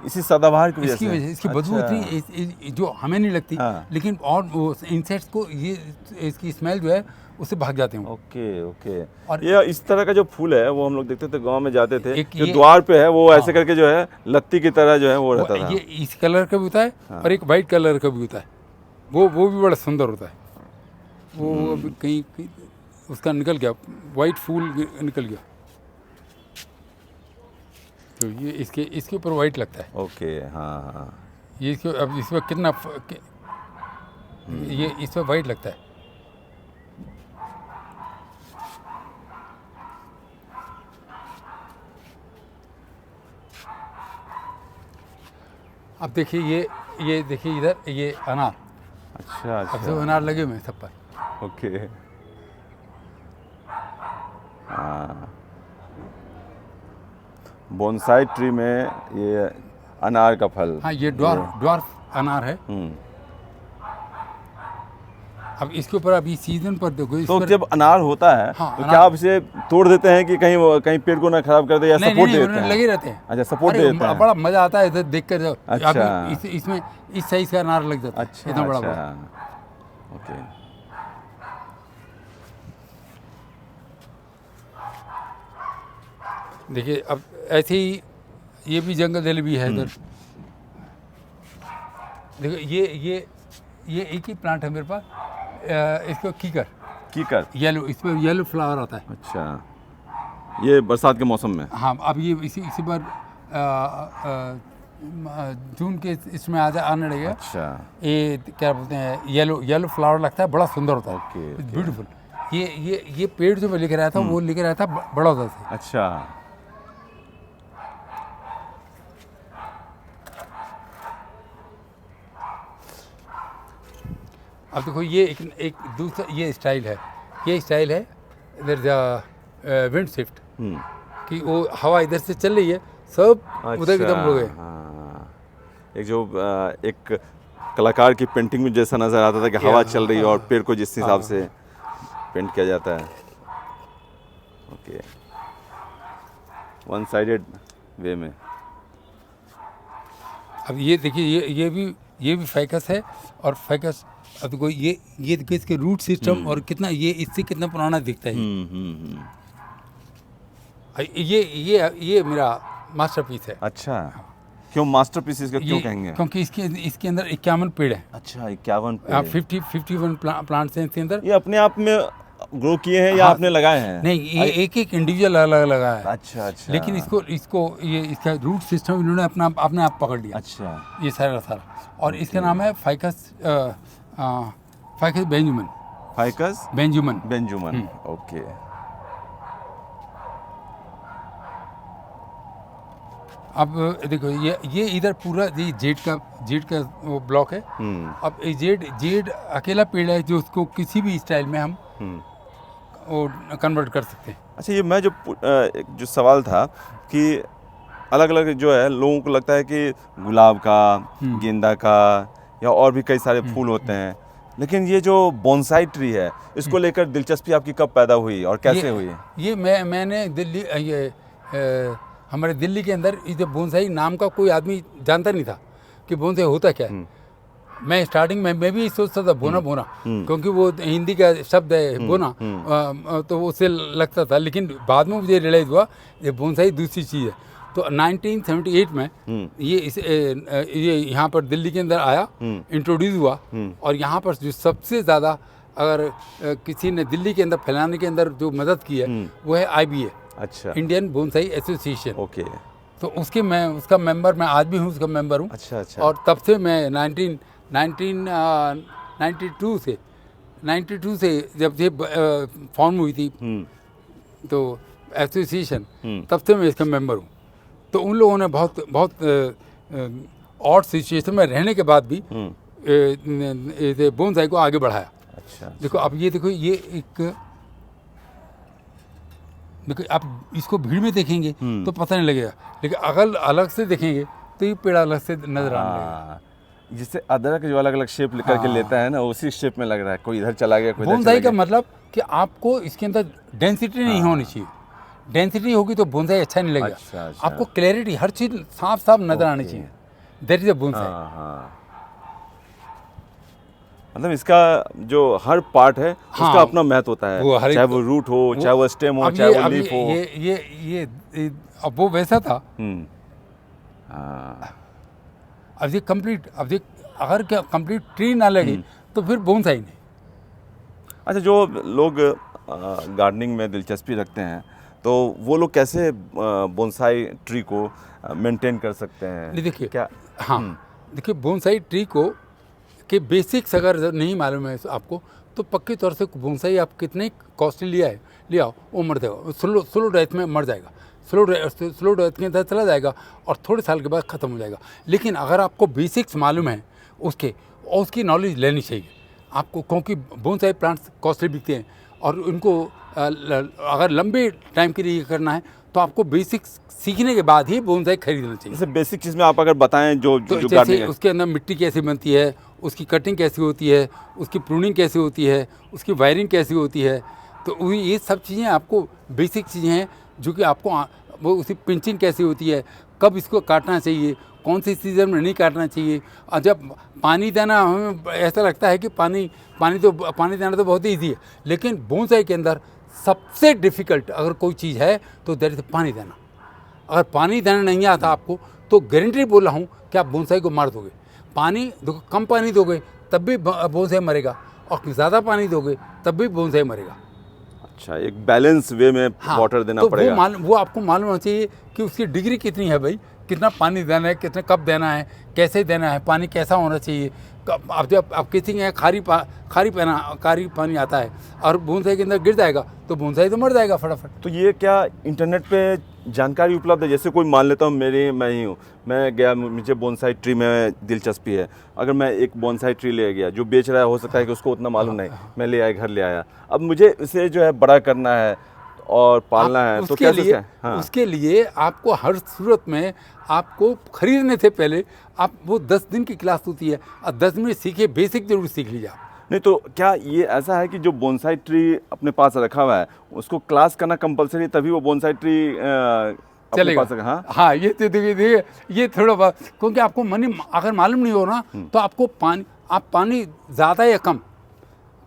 इसी सदाबहार की इसकी वजह से। इसकी बदबू इतनी जो हमें नहीं लगती, लेकिन और इंसेक्ट्स को ये इसकी स्मेल जो है उससे भाग जाते हैं। ओके। और ये इस तरह का जो फूल है वो हम लोग देखते थे, गांव में जाते थे, जो ये द्वार पे है वो ऐसे करके जो है लत्ती की तरह जो है वो रहता था। ये इस कलर का भी होता है और एक वाइट कलर का भी होता है। वो भी बड़ा सुंदर होता है। वो अभी कहीं उसका निकल गया, वाइट फूल निकल गया, तो ये इसके ऊपर वाइट लगता है। ओके, हाँ। ये अब इस पर कितना ये इस पर वाइट लगता है। अब देखिए ये देखिए इधर ये अनार। अच्छा। अब सब अनार लगे हुए हैं सब पर। ओके, हाँ। बोनसाई ट्री में ये अनार का फल। हाँ, ये ड्वार्फ अनार है। अब इसके ऊपर अभी सीजन पर देखो तो जब अनार होता है तो क्या आप इसे तोड़ देते हैं कि कहीं पेड़ को ना खराब कर दे, या सपोर्ट देते हैं? लगे रहते हैं। अच्छा, सपोर्ट देते हैं। बड़ा मजा आता है इधर देख कर। अच्छा। अभी इसमें इस साइज का अनार लग जाता है। अच्छा, इतना बड़ा। ओके। देखिए अब ऐसे ही ये भी जंगल दिल भी है इधर। देखो ये एक ही प्लांट है मेरे पास। इसको कीकर इसमें येलो फ्लावर आता है। अच्छा, ये बरसात के मौसम में। हाँ, अब ये इसी बार जून के इसमें आने लगेगा। अच्छा, ये क्या बोलते हैं, येलो फ्लावर लगता है, बड़ा सुंदर होता है। ओके। ब्यूटीफुल। ये पेड़ जो मैं लेकर आया था वो लेकर आया था बड़ौदा से। अच्छा, अब देखो ये एक दूसरा ये स्टाइल है इधर विंड शिफ्ट कि वो हवा इधर से चल रही है, सब उधर की तरफ लोग हैं। एक जो एक कलाकार की पेंटिंग में जैसा नजर आता था कि हवा चल रही है और पेड़ को जिस हिसाब से पेंट किया जाता है। ओके, वन साइडेड वे में। अब ये देखिए, ये भी फाइकस है, और फाइकस अब देखो ये देखिए इसके रूट सिस्टम और कितना, ये इससे कितना पुराना दिखता है। ये मेरा मास्टरपीस है। अच्छा, क्यों मास्टरपीस इसका क्यों कहेंगे? क्योंकि इसके अंदर 51 पेड़ है। अच्छा, 51 पेड़। 51 प्लांट्स हैं इसके अंदर। ये अपने आप में ग्रो किए हैं या आपने लगाए हैं? नहीं, ये एक इंडिविजुअल अलग लगाया है। अच्छा अच्छा। लेकिन इसका रूट सिस्टम इन्होंने अपने आप पकड़ लिया। अच्छा, ये सारा और इसका नाम है फाइकस बेंजुमन। फाइकस बेंजुमन। ओके। अब देखो ये इधर पूरा ये जेड का वो ब्लॉक है। अब जेड अकेला पेड़ है जो उसको किसी भी स्टाइल में हम वो कन्वर्ट कर सकते हैं। अच्छा, ये मैं जो सवाल था कि अलग अलग जो है लोगों को लगता है कि गुलाब का, गेंदा का या और भी कई सारे फूल होते हैं, लेकिन ये जो बोनसाई ट्री है इसको लेकर दिलचस्पी आपकी कब पैदा हुई और कैसे हुई? ये मैंने हमारे दिल्ली के अंदर इस बोनसाई नाम का कोई आदमी जानता नहीं था कि बोनसाई होता क्या है। मैं स्टार्टिंग में मैं भी सोचता था बोना क्योंकि वो हिंदी का शब्द है बोना, तो उससे लगता था। लेकिन बाद में मुझे रियलाइज हुआ ये बोनसाई दूसरी चीज़ है। तो 1978 में ये यहाँ पर दिल्ली के अंदर आया, इंट्रोड्यूस हुआ, और यहाँ पर जो सबसे ज़्यादा अगर किसी ने दिल्ली के अंदर फैलाने के अंदर जो मदद की है वो है IBA। अच्छा, इंडियन बोनसाई एसोसिएशन। ओके। तो उसका मेंबर मैं आज भी हूँ, उसका मेंबर हूँ। अच्छा अच्छा। और तब से मैं 1992 से जब ये फॉर्म हुई थी तो एसोसिएशन, तब से मैं इसका मेंबर हूँ। तो उन लोगों ने बहुत ऑड सिचुएशन में रहने के बाद भी बोनसाई को आगे बढ़ाया। अच्छा। देखो अब ये देखो देखो आप इसको भीड़ में देखेंगे तो पता नहीं लगेगा, लेकिन अगर अलग से देखेंगे तो ये पेड़ अलग से नजर आने लगेगा। जिससे अदरक जो अलग अलग शेप करके लेता है ना, उसी शेप में लग रहा है। कोई इधर चला गया, कोई इधर चला गया। बोनसाई का मतलब कि आपको इसके अंदर डेंसिटी नहीं होनी चाहिए। डेंसिटी होगी तो बोनसाई अच्छा नहीं लगेगा। अच्छा। आपको क्लैरिटी, हर चीज साफ साफ नजर आनी चाहिए। That is a bonsai. मतलब इसका जो हर पार्ट है उसका अपना महत्व होता है, चाहे वो रूट हो, चाहे वो स्टेम हो, चाहे वो लीफ हो। ये अब वो वैसा था। अब ये कंप्लीट, अगर क्या कंप्लीट ट्री ना लगे तो फिर बोनसाई नहीं। अच्छा, जो लोग गार्डनिंग में दिलचस्पी रखते हैं तो वो लोग कैसे बोनसाई ट्री को मेंटेन कर सकते हैं? देखिए क्या, देखिए बोनसाई ट्री को के बेसिक्स अगर नहीं मालूम है आपको तो पक्के तौर से बोनसाई आप कितने कॉस्टली ले आओ वो मर जाएगा, स्लो डेथ में मर जाएगा, स्लो डेथ के अंदर चला जाएगा और थोड़े साल के बाद ख़त्म हो जाएगा। लेकिन अगर आपको बेसिक्स मालूम है उसकी नॉलेज लेनी चाहिए आपको, क्योंकि बोनसाई प्लांट्स कॉस्टली बिकते हैं और उनको अगर लंबे टाइम के लिए करना है तो आपको बेसिक्स सीखने के बाद ही बोनसाई खरीदना चाहिए। जैसे बेसिक चीज़ में आप अगर बताएं जो जैसे उसके अंदर मिट्टी कैसे बनती है, उसकी कटिंग कैसी होती है, उसकी प्रूनिंग कैसी होती है, उसकी वायरिंग कैसी होती है, तो ये सब चीज़ें आपको बेसिक चीज़ें हैं जो कि आपको वो उसकी पिंचिंग कैसी होती है, कब इसको काटना चाहिए, कौन सी सीज़न में नहीं काटना चाहिए। और जब पानी देना, हमें ऐसा लगता है कि पानी देना तो बहुत ईजी है, लेकिन बोनसाई के अंदर सबसे डिफ़िकल्ट अगर कोई चीज़ है तो दैट इज़ पानी देना। अगर पानी देना नहीं आता आपको तो गारंटी बोल रहा हूँ कि आप बोनसाई को मार दोगे। पानी देखो, कम पानी दोगे तब भी बोनसाई मरेगा और ज़्यादा पानी दोगे तब भी बोनसाई मरेगा। अच्छा, एक बैलेंस वे में वाटर देना तो पड़ेगा। वो आपको मालूम होना चाहिए कि उसकी डिग्री कितनी है भाई, कितना पानी देना है, कितने कब देना है, कैसे देना है, पानी कैसा होना चाहिए। अब जब आप किसी के यहाँ खारी पानी आता है और बोनसाई के अंदर गिर जाएगा तो बोनसाई तो मर जाएगा फटाफट। तो ये क्या इंटरनेट पे जानकारी उपलब्ध है? जैसे कोई मान लेता हूँ मैं ही हूँ, मैं गया, मुझे बोनसाई ट्री में दिलचस्पी है, अगर मैं एक बोनसाई ट्री ले गया, जो बेच रहा है हो सकता है कि उसको उतना मालूम नहीं, मैं ले आया, घर ले आया, अब मुझे इसे जो है बड़ा करना है और पालना है, तो कैसे? उसके लिए आपको हर सूरत में आपको खरीदने से पहले आप वो 10 दिन की क्लास होती है और 10 मिनट सीखे, बेसिक जरूर सीख लीजिए आप। नहीं तो क्या ये ऐसा है कि जो बोनसाई ट्री अपने पास रखा हुआ है उसको क्लास करना कंपलसरी, तभी वो बोनसाई ट्री अपने चलेगा। पास हाँ हाँ, ये तो देखिए ये थोड़ा बहुत, क्योंकि आपको मनी अगर मालूम नहीं हो ना तो आपको पानी ज़्यादा या कम,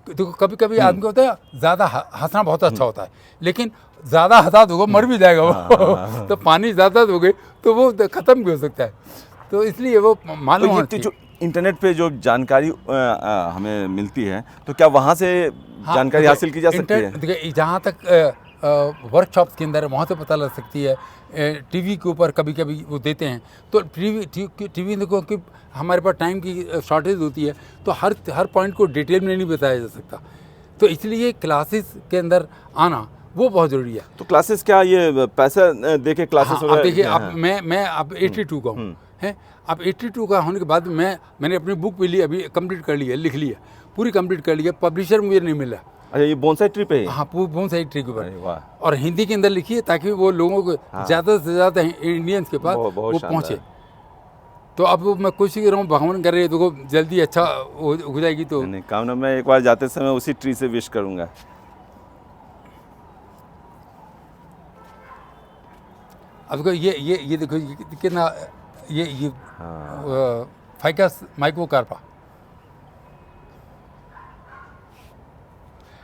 देखो कभी कभी आदमी को होता है ज़्यादा हंसना बहुत अच्छा होता है, लेकिन ज़्यादा हंसा दोगे मर भी जाएगा वो। तो पानी ज़्यादा दोगे तो वो ख़त्म भी हो सकता है, तो इसलिए वो मालूम होना चाहिए। जो इंटरनेट पे जो जानकारी हमें मिलती है तो क्या वहाँ से जानकारी हासिल की जा सकती है? देखिए जहाँ तक वर्कशॉप्स के अंदर वहाँ से पता लग सकती है, टीवी के ऊपर कभी कभी वो देते हैं, तो टीवी देखो कि हमारे पास टाइम की शॉर्टेज होती है, तो हर पॉइंट को डिटेल में नहीं बताया जा सकता, तो इसलिए क्लासेस के अंदर आना वो बहुत ज़रूरी है। तो क्लासेस क्या ये पैसा दे के क्लासेस हाँ, अब देखिए अब मैं अब 82 का हूँ हैं, अब 82 का होने के बाद मैंने अपनी बुक भी ली, अभी कंप्लीट कर ली है, लिख ली है, पूरी कंप्लीट कर ली है, पब्लिशर मुझे नहीं मिला। अच्छा, ये बोनसाई ट्री पे है? हाँ, बोनसाई ट्री के ऊपर, वाह। और हिंदी के अंदर लिखी है ताकि वो लोगों को ज़्यादा से ज़्यादा इंडियंस के पास वो पहुँचे। तो अब मैं कोशिश कर रहा हूँ, भगवान कर रहे हैं तो जल्दी अच्छा हो जाएगी। तो नहीं कामना, मैं एक बार जाते समय उसी ट्री से विश करूँगा। अब देखो ये देखो कितना ये फाइकस माइक्रोकार्पा।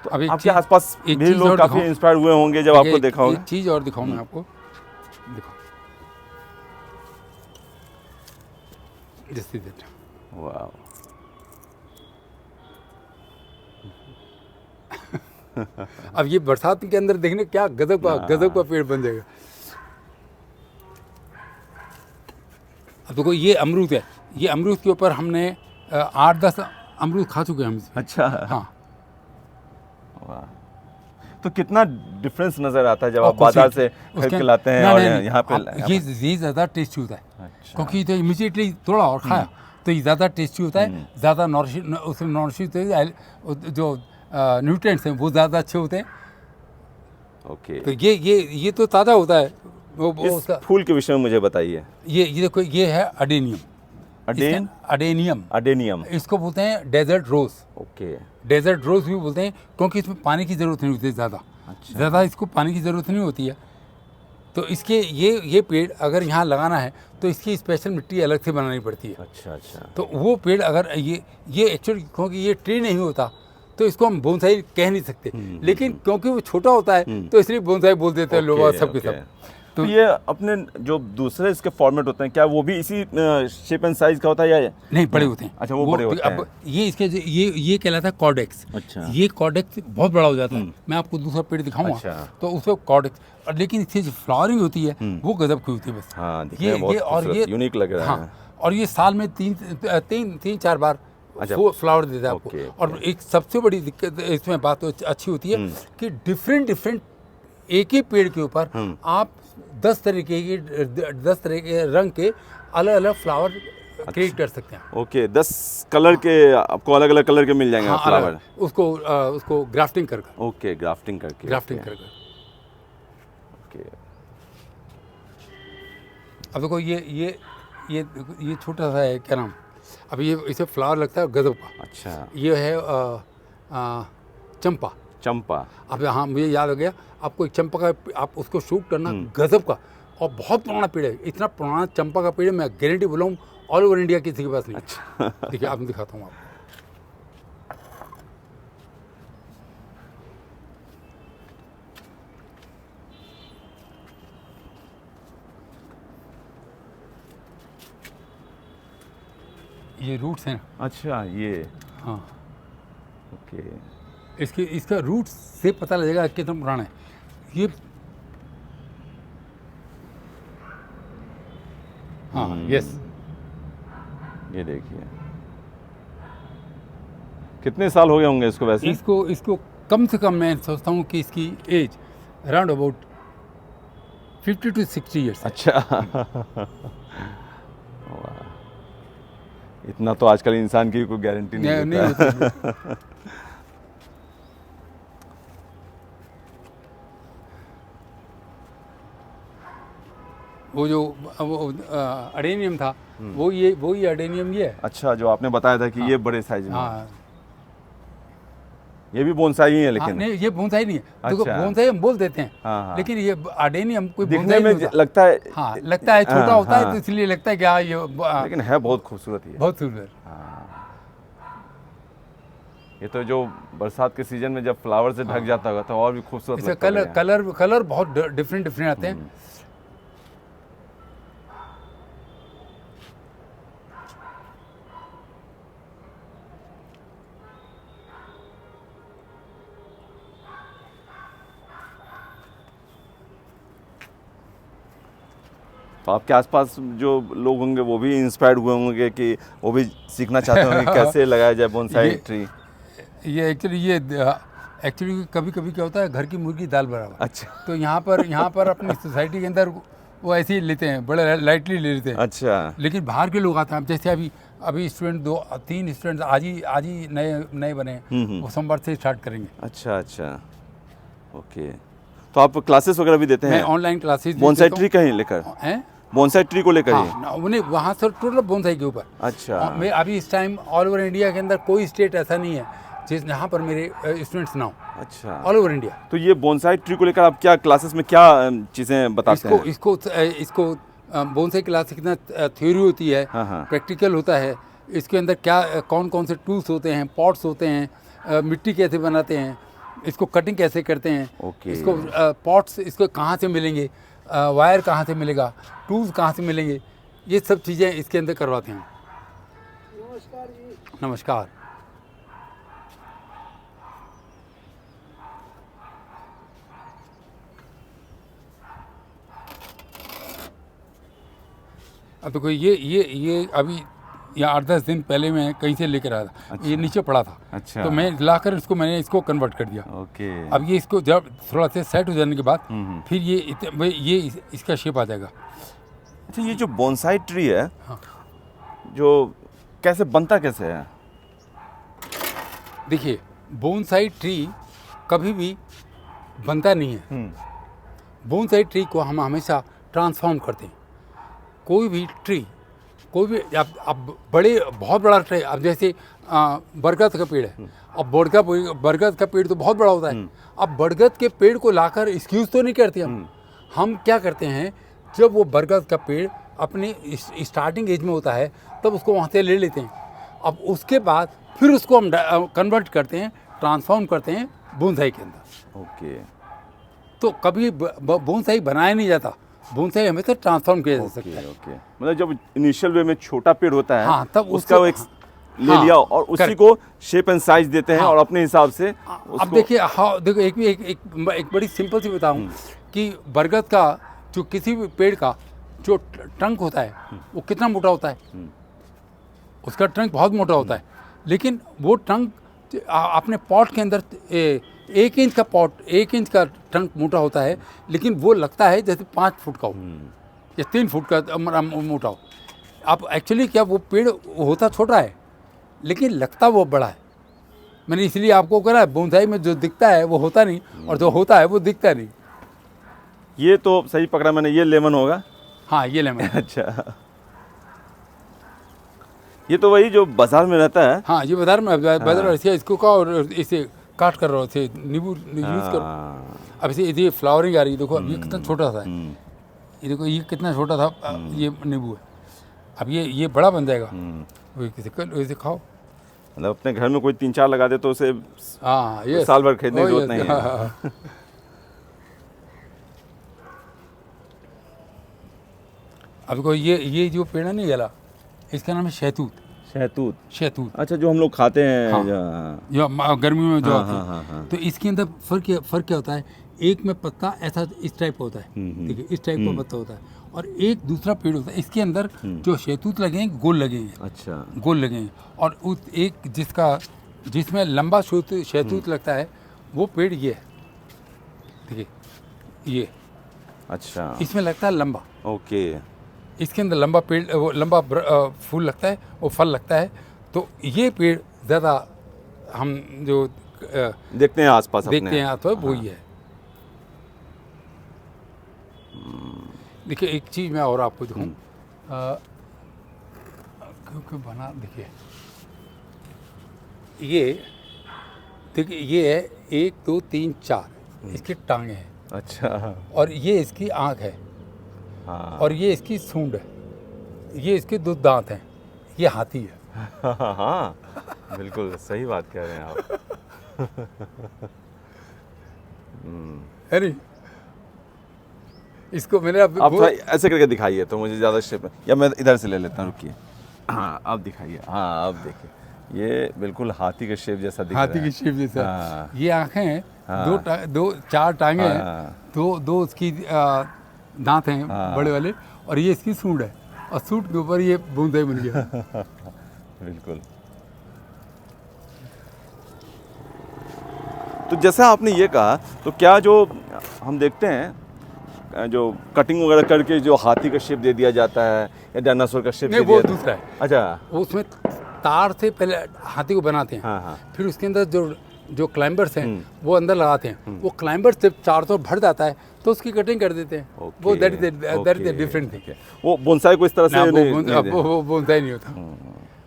तो आपके आसपास भी लोग काफी इंस्पायर हुए होंगे जब आपको देखा होगा। एक चीज और दिखाऊं मैं आपको, देखो जैसे वाह। अब ये बरसात के अंदर देखने क्या गजब का पेड़ बन जाएगा। अब देखो ये अमरूद है, ये अमरूद के ऊपर हमने 8-10 अमरूद खा चुके हैं हम। अच्छा हाँ, वाह। तो कितना डिफरेंस नजर आता है जब आप बाजार से खरीद के लाते हैं और यहाँ पे ये ज़्यादा टेस्टी होता है। अच्छा। क्योंकि तो इमीडिएटली तोड़ा और खाया तो ये ज़्यादा टेस्टी होता है, ज़्यादा उसमें नॉरिश जो न्यूट्रिएंट्स हैं वो ज़्यादा अच्छे होते हैं। ओके, तो ये तो ताज़ा होता है। इस फूल के विषय में मुझे बताइए। ये देखो, ये है अडेनियम। अडेनियम इसको बोलते हैं desert rose. Okay, desert rose भी बोलते हैं क्योंकि इसमें पानी की ज़रूरत नहीं होती ज़्यादा। अच्छा। ज़्यादा इसको पानी की ज़रूरत नहीं होती है, तो इसके ये पेड़ अगर यहाँ लगाना है तो इसकी स्पेशल मिट्टी अलग से बनानी पड़ती है। अच्छा। तो वो पेड़ अगर ये एक्चुअली क्योंकि ये ट्री नहीं होता तो इसको हम बोनसाई कह नहीं सकते, लेकिन क्योंकि वो छोटा होता है तो इसलिए बोनसाई बोल देते हैं लोग सबके सब। तो ये अपने जो दूसरे इसके फॉर्मेट होते हैं क्या वो भी इसी शेप एंड साइज का होता है या नहीं? बड़े होते हैं। अच्छा, वो बड़े होते हैं। अब ये इसके ये कहलाता है कॉर्डेक्स। अच्छा। ये कॉर्डेक्स बहुत बड़ा हो जाता है। मैं आपको दूसरा पेड़ दिखाऊंगा। अच्छा। तो उसमें कॉर्डेक्स, और लेकिन इसकी जो फ्लावरिंग होती है वो गजब की होती है बस। हाँ, ये और ये यूनिक लग रहा है। और ये साल में 3-4 बार फ्लावर देता है आपको। और एक सबसे बड़ी दिक्कत इसमें बात अच्छी होती है कि डिफरेंट एक ही पेड़ के ऊपर आप 10 तरह के रंग के अलग अलग फ्लावर क्रिएट कर सकते हैं। ओके, 10 कलर के आपको अलग अलग कलर के मिल जाएंगे। हाँ, फ्लावर उसको ग्राफ्टिंग कर। ओके, ग्राफ्टिंग कर। ओके, अब देखो ये छोटा सा है, क्या नाम, अब ये इसे फ्लावर लगता है गजब का। अच्छा, ये है चंपा। अब हाँ, मुझे याद हो गया, आपको एक चंपा का आप उसको शूट करना गजब का, और बहुत पुराना पेड़ है। इतना पुराना चंपा का पेड़ है, मैं गारंटी बोला हूँ ऑल ओवर इंडिया किसी के पास नहीं। अच्छा। देखिए आप दिखाता हूँ आपको। ये रूट्स हैं। अच्छा, ये हाँ, ओके। इसका रूट से पता लगेगा कितना पुराना है ये। हाँ, यस, ये देखिए कितने साल हो गए होंगे इसको वैसे? इसको कम से कम मैं सोचता हूँ कि इसकी age around about 50 to 60 years. अच्छा। इतना तो आजकल इंसान की कोई गारंटी नहीं होती। वो जो अडेनियम था वो ये अडेनियम ये है। अच्छा, जो आपने बताया था कि ये बड़े साइज में। हाँ, ये भी बोनसाई ही है हाँ, लेकिन नहीं ये बोनसाई नहीं है। देखो अच्छा। बोनसाई हम बोल देते हैं, हाँ। लेकिन ये अडेनियम कोई दिखने बोनसाई में नहीं होता। लगता है, हाँ लगता है छोटा हाँ, होता है, हाँ। तो इसलिए लगता है कि हाँ ये लेकिन है बहुत खूबसूरत ये। बहुत सुंदर। ये तो जो बरसात के सीजन में जब फ्लावर से ढक जाता होगा तो और भी खूबसूरत इसका लगता होगा। कलर बहुत डिफरेंट डिफरेंट आते हैं। तो आपके आसपास जो लोग होंगे वो भी इंस्पायर्ड हुए होंगे कि वो भी सीखना चाहते होंगे कैसे लगाया जाए बोनसाई ट्री। ये एक्चुअली कभी कभी क्या होता है, घर की मुर्गी दाल बराबर। अच्छा तो यहाँ पर अपनी सोसाइटी के अंदर वो ऐसे ही लेते हैं, बड़े लाइटली ले लेते हैं। अच्छा लेकिन बाहर के लोग आते हैं, जैसे अभी स्टूडेंट 2-3 स्टूडेंट आज ही नए बने हैं, वो सोमवार से स्टार्ट करेंगे। अच्छा अच्छा ओके। तो आप क्लासेस वगैरह भी देते मैं हैं ऑनलाइन क्लासेस बोनसाई ट्री कहीं लेकर, हैं। बोनसाई ट्री को लेकर ही? हाँ, उन्हें वहाँ से टोटल बोनसाई के ऊपर। अच्छा और मैं अभी इस टाइम ऑल ओवर इंडिया के अंदर कोई स्टेट ऐसा नहीं है जहाँ पर मेरे स्टूडेंट्स ना हो, अच्छा ऑल ओवर इंडिया। तो ये बोनसाई ट्री को लेकर आप क्या क्लासेस में क्या चीज़ें बताते हैं? इसको बोनसाई क्लास कितना थ्योरी होती है, हाँ, हाँ। प्रैक्टिकल होता है, इसके अंदर क्या कौन कौन से टूल्स होते हैं, पॉट्स होते हैं, मिट्टी कैसे बनाते हैं, इसको कटिंग कैसे करते हैं, ओके। इसको पॉट्स इसको कहाँ से मिलेंगे, वायर कहाँ से मिलेगा, टूल्स कहाँ से मिलेंगे, ये सब चीज़ें इसके अंदर करवाते हैं। नमस्कार जी। नमस्कार। अब देखो ये अभी या 8-10 दिन पहले मैं कहीं से लेकर आया था। अच्छा। ये नीचे पड़ा था। अच्छा। तो मैं लाकर मैंने इसको कन्वर्ट कर दिया। ओके। अब ये इसको जब थोड़ा सा सेट हो जाने के बाद हम्म। फिर ये इसका शेप आ जाएगा। अच्छा ये जो बोनसाई ट्री है, हाँ। जो कैसे बनता कैसे है? देखिए बोनसाई ट्री कभी भी बनता नहीं है। बोनसाई ट्री को हम हमेशा ट्रांसफॉर्म करते हैं। कोई भी ट्री, कोई भी अब बहुत बड़ा ट्री, अब जैसे बरगद का पेड़ है, अब बरगद का पेड़ तो बहुत बड़ा होता है। अब बरगद के पेड़ को लाकर एक्सक्यूज तो नहीं करते हम क्या करते हैं, जब वो बरगद का पेड़ अपने स्टार्टिंग एज में होता है तब उसको वहाँ से ले लेते हैं। अब उसके बाद फिर उसको हम कन्वर्ट करते हैं, ट्रांसफॉर्म करते हैं बोनसाई के अंदर। ओके। तो कभी बोनसाई बनाया नहीं जाता, बोनसाई हमेशा ट्रांसफॉर्म किया जा सकता है। ओके मतलब जब इनिशियल वे में छोटा पेड़ होता है, हाँ, तब उसका वो एक ले लिया और उसी को शेप एंड साइज देते हैं और अपने हिसाब से अब देखिए देखो एक बड़ी सिंपल सी बताऊं कि बरगद का जो किसी भी पेड़ का जो ट्रंक होता है वो कितना मोटा होता है, उसका ट्रंक बहुत मोटा होता है। लेकिन वो ट्रंक अपने पॉट के अंदर 1 इंच का ट्रंक मोटा होता है, लेकिन वो लगता है जैसे 5 फुट का हो या 3 फुट का मोटा हो। अब एक्चुअली क्या वो पेड़ होता छोटा है लेकिन लगता वो बड़ा है। मैंने इसलिए आपको कहा बोनसाई में जो दिखता है वो होता नहीं और जो होता है वो दिखता नहीं। ये तो सही पकड़ा मैंने, ये लेमन होगा। हाँ ये लेमन। अच्छा ये तो वही जो बाजार में रहता है। हाँ ये बाजार में इसको का और इसे काट कर रहे थे, नींबू यूज कर। अब इसे फ्लावरिंग आ रही है, देखो अब ये कितना छोटा सा है, ये देखो ये कितना छोटा था, ये नींबू है। अब ये बड़ा बन जाएगा, वैसे खाओ। मतलब अपने घर में कोई 3-4 लगा दे तो उसे हाँ ये साल भर खरीदने की जरूरत नहीं है। अब देखो ये जो पेड़ है नहीं गला, इसका नाम है शहतूत। शहतूत अच्छा जो हम लोग खाते हैं। हाँ। जो गर्मी में जो हाँ, आते हैं। हाँ। तो इसके अंदर फर्क क्या होता है, एक में पत्ता ऐसा इस टाइप का होता है, देखिए इस टाइप का पत्ता होता है, और एक दूसरा पेड़ होता है। इसके अंदर जो शहतूत लगे हैं गोल लगे हैं। अच्छा गोल लगे हैं, और उस एक जिसमें लंबा शहतूत लगता है वो पेड़ ये है, देखिए ये। अच्छा इसमें लगता है लंबा। ओके। इसके अंदर लंबा पेड़, वो लंबा फूल लगता है, वो फल लगता है। तो ये पेड़ ज़्यादा हम जो देखते हैं आसपास देखते हैं तो वो ही है। देखिए एक चीज़ मैं और आपको दिखाऊं, क्योंकि बना देखिए देखिए ये है 1 2 3 4 इसकी टांगे हैं, अच्छा। और ये इसकी आँख है, हाँ। और ये इसकी सूंड है, ये इसके 2 दांत हैं, ये हाथी है। हाँ, बिल्कुल सही बात कह रहे हैं आप। है नहीं? इसको मैंने अब आप थोड़ा ऐसे करके दिखाइए तो मुझे ज़्यादा शेप, या मैं इधर से ले लेता हूँ, रुकिए। हाँ, आप दिखाइए। हाँ, आप देखिए, ये बिल्कुल हाथी के शेप जैसा दिख रहा है। हाथी की शेप जैसा। हाँ। ये आँखें हैं, हाँ। 4 टांगे हैं, हाँ। दो उसकी दांत हैं बड़े वाले, और ये इसकी सूंड है, और सूंड के ऊपर ये बूंदे बन गया। बिल्कुल। तो जैसा आपने ये कहा, तो क्या जो हम देखते हैं जो कटिंग वगैरह करके जो हाथी का शेप दे दिया जाता है या डायनासोर का शेप दे नहीं, दिया वो जाता है? दूसरा है। अच्छा। वो उसमें तार से पहले हाथी को बनाते हैं, हाँ, हाँ। फिर उसके अंदर जो क्लाइंबर्स हैं वो अंदर लगाते हैं। वो क्लाइंबर्स जब चारों तरफ भर जाता है तो उसकी कटिंग कर देते हैं। वो दैट इज डिफरेंट थिंग। वो बोनसाई को इस तरह से वो बोनसाई नहीं होता,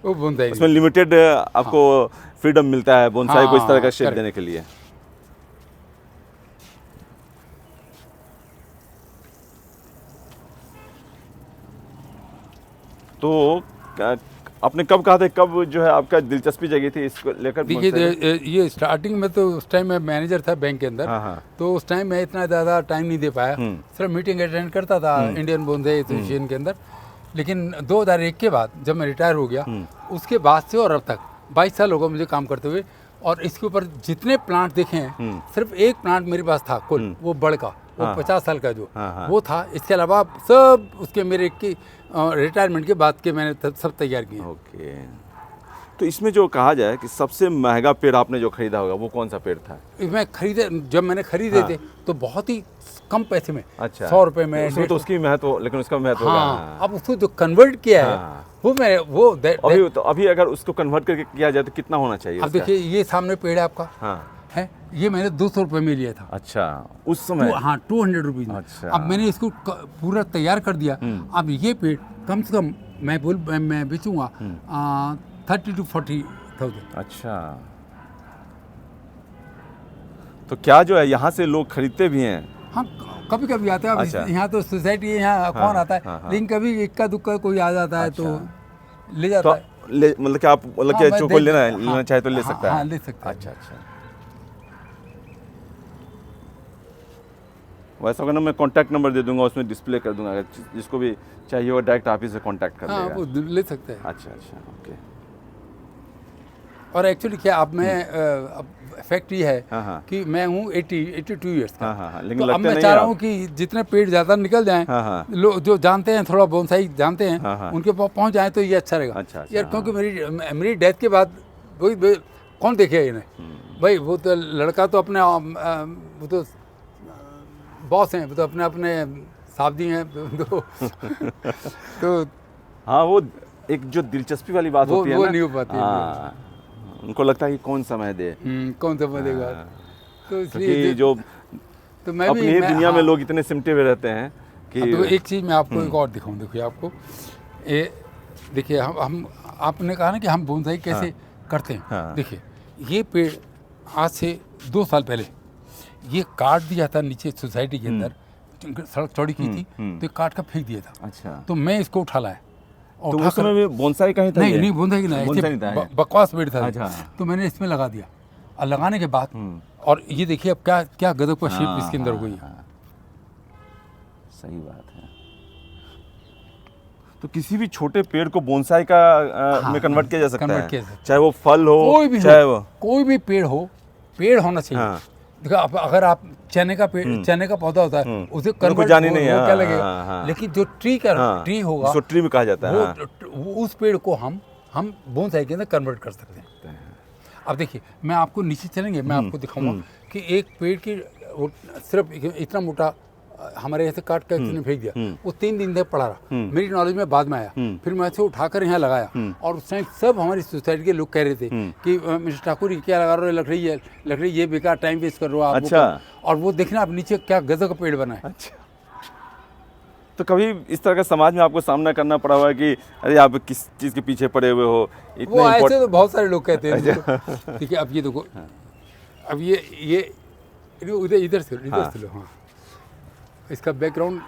वो बोनसाई उसमें लिमिटेड आपको फ्रीडम मिलता है बोनसाई को इस तरह का शेप correct। देने के लिए। तो आपने कब कहा था, कब जो है आपका दिलचस्पी जगी थी इसको लेकर? देखिए ये स्टार्टिंग में तो उस टाइम मैं मैनेजर था बैंक के अंदर। हाँ, हाँ। तो उस टाइम मैं इतना ज़्यादा टाइम नहीं दे पाया, सिर्फ मीटिंग अटेंड करता था इंडियन बोनसाई एसोसिएशन के अंदर। लेकिन 2001 के बाद जब मैं रिटायर हो गया, उसके बाद से और अब तक 22 साल हो गए मुझे काम करते हुए, और इसके ऊपर जितने प्लांट देखे हैं सिर्फ एक प्लांट मेरे पास था कुल, वो बड़ का, वो 50 साल का जो वो था। इसके अलावा सब उसके मेरे की रिटायरमेंट के बाद के मैंने सब तैयार किए। ओके। तो इसमें जो कहा जाए कि सबसे महंगा पेड़ आपने जो खरीदा होगा वो कौन सा पेड़ था? जब मैंने खरीदे थे तो बहुत ही कम पैसे में, अच्छा, 100 रुपए में। उसमें तो उसकी महत्व, लेकिन उसका महत्व होगा। हाँ, अब उसको जो कन्वर्ट किया है अभी अगर उसको कन्वर्ट करके किया जाए तो कितना होना चाहिए? अब देखिए ये सामने पेड़ है आपका, है, ये मैंने 200 रुपये में लिया था। अच्छा, उस समय? हाँ, 200 रुपीज़ में। अच्छा। अब मैंने इसको पूरा तैयार कर दिया। अब ये पेड़ कम से कम मैं बेचूंगा 30 to 40,000। अच्छा, तो क्या जो है यहाँ से लोग खरीदते भी हैं? हाँ, कभी कभी आते हैं। अब अच्छा। यहाँ तो सोसाइटी है, यहाँ कौन आता है? लेकिन कभी इक्का दुक्का कोई आ जाता है तो ले जाता है। मतलब कि आप हाँ, चोको लेना चाहे तो ले सकता है? हाँ, ले सकता है। अच्छा, अच्छा। वैसा होगा ना, मैं कांटेक्ट नंबर दे दूंगा, उसमें डिस्प्ले कर दूंगा, अगर जिसको भी चाहिए वो डायरेक्ट आप ही से कांटेक्ट कर हाँ, लेगा। वो ले सकते हैं। अच्छा, अच्छा, ओके। और एक्चुअली क्या अब मैं फैक्ट ये है हाँ। कि मैं हूँ 82 ईयर्स का। हाँ, लेकिन तो अब लगता मैं नहीं चाह रहा आप। हूँ कि जितने पेड़ ज़्यादा निकल जाएं, हाँ। लोग जो जानते हैं थोड़ा बोनसाई जानते हैं, हाँ। उनके पास पहुँच जाए तो ये अच्छा रहेगा। अच्छा, यार क्योंकि मेरी डेथ के बाद वही कौन देखेगा इन्हें? भाई वो तो लड़का तो अपने वो तो बॉस हैं, वो तो अपने सावधी हैं तो हाँ, वो एक जो दिलचस्पी वाली बात होती है वो ना, नहीं हो पाती। हाँ, उनको लगता है कि कौन समय दे। कौन सा बनेगा? तो इसलिए क्योंकि जो तो मैं अपनी ही दुनिया में लोग इतने सिमटे हुए रहते हैं कि तो एक चीज़ मैं आपको एक और दिखाऊं। देखिए आपको ये देखिए, हम आपने कहा ना कि हम बोनसाई कैसे करते हैं। हाँ। देखिए ये पेड़ आज से 2 साल पहले ये काट दिया था नीचे सोसाइटी के अंदर, सड़क चौड़ी की थी तो ये काट कर फेंक दिया था। अच्छा, तो मैं इसको उठा लाया और तो उस समय में बोनसाई का ही था? नहीं बोनसाई की नहीं था, बकवास पेड़ था। अच्छा। तो मैंने इसमें लगा दिया, और लगाने के बाद और ये देखिए अब क्या गजब का शेप इसके अंदर हो गई है। सही बात है। तो किसी भी छोटे पेड़ को बोनसाई का में कन्वर्ट किया जा सकता है, चाहे वो फल हो, चाहे वो कोई भी पेड़ होना चाहिए। हाँ। देखो अगर आप चने का पौधा होता है उसे कन्वर्ट जानी नहीं है, क्या लगेगा? लेकिन जो ट्री होगा, उसको ट्री में कहा जाता है, वो उस पेड़ को हम बोनसाई के अंदर कन्वर्ट कर सकते हैं। अब देखिए मैं आपको नीचे चलेंगे, मैं आपको दिखाऊंगा कि एक पेड़ की सिर्फ इतना मोटा हमारे यहाँ से काट कर किसी ने फेंक दिया, वो 3 दिन तक पड़ा रहा। मेरी नॉलेज में बाद में आया, फिर मैं इसे उठाकर यहाँ लगाया, और उस टाइम सब हमारी सोसाइटी के लोग कह रहे थे कि मिस्टर ठाकुर ये क्या लगा रहे हो, लकड़ी ये बेकार टाइम वेस्ट कर रहे हो आप। अच्छा। और वो देखना आप नीचे क्या गजब का पेड़ बना है। अच्छा, तो कभी इस तरह का समाज में आपको सामना करना पड़ा हुआ है कि अरे आप किस चीज़ के पीछे पड़े हुए हो? वो ऐसे तो बहुत सारे लोग कहते हैं। ठीक है, अब ये देखो अब ये इधर से लो। हाँ, इसका बैकग्राउंड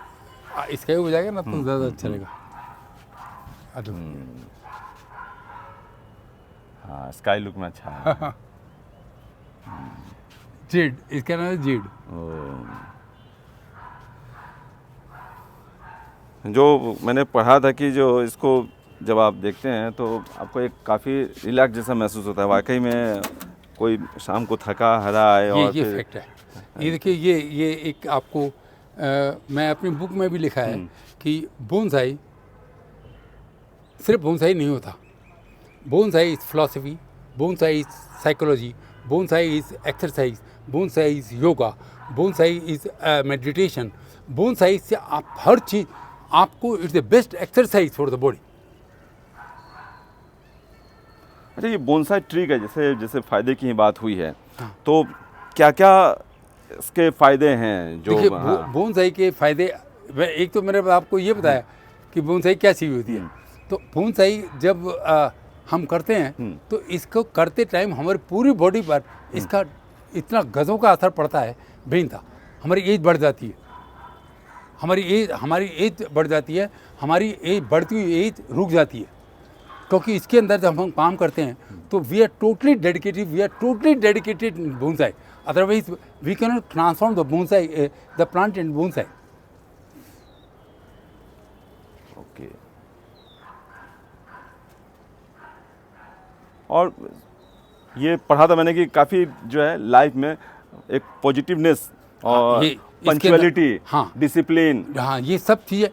इसका ही हो जाएगा ना तो ज़्यादा अच्छा लगेगा। हाँ, स्काई लुक में अच्छा है। जेड, इसका नाम है जेड। जो मैंने पढ़ा था कि जो इसको जब आप देखते हैं तो आपको एक काफ़ी रिलैक्स जैसा महसूस होता है, वाकई में कोई शाम को थका हरा है। और ये फैक्ट है। ये देखिए, ये एक आपको मैं अपनी बुक में भी लिखा है कि बोनसाई सिर्फ बोनसाई नहीं होता। Bonsai is philosophy, bonsai is psychology, bonsai is exercise, bonsai is yoga, bonsai is meditation. Bonsai से आप हर चीज़ आपको it's the best exercise for the body. अच्छा, ये बोनसाई ट्री का जैसे फ़ायदे की बात हुई है, तो क्या क्या इसके फ़ायदे हैं? जो देखिए, बोनसाई के फ़ायदे, एक तो मैंने आपको ये बताया कि बोनसाई क्या चीज़ होती है। तो बोनसाई जब हम करते हैं तो इसको करते टाइम हमारी पूरी बॉडी पर इसका इतना गज़ों का असर पड़ता है, बेनता। हमारी एज बढ़ जाती है, हमारी एज बढ़ जाती है, हमारी एज बढ़ती हुई एज रुक जाती है, क्योंकि इसके अंदर जब हम काम करते हैं तो we are totally dedicated bonsai. Otherwise we can not transform the bonsai, the plant in bonsai. Okay. और ये पढ़ा था मैंने कि काफ़ी जो है लाइफ में एक पॉजिटिवनेस और पंक्चुअलिटी, हाँ, डिसिप्लिन, हाँ, ये सब चीज़ें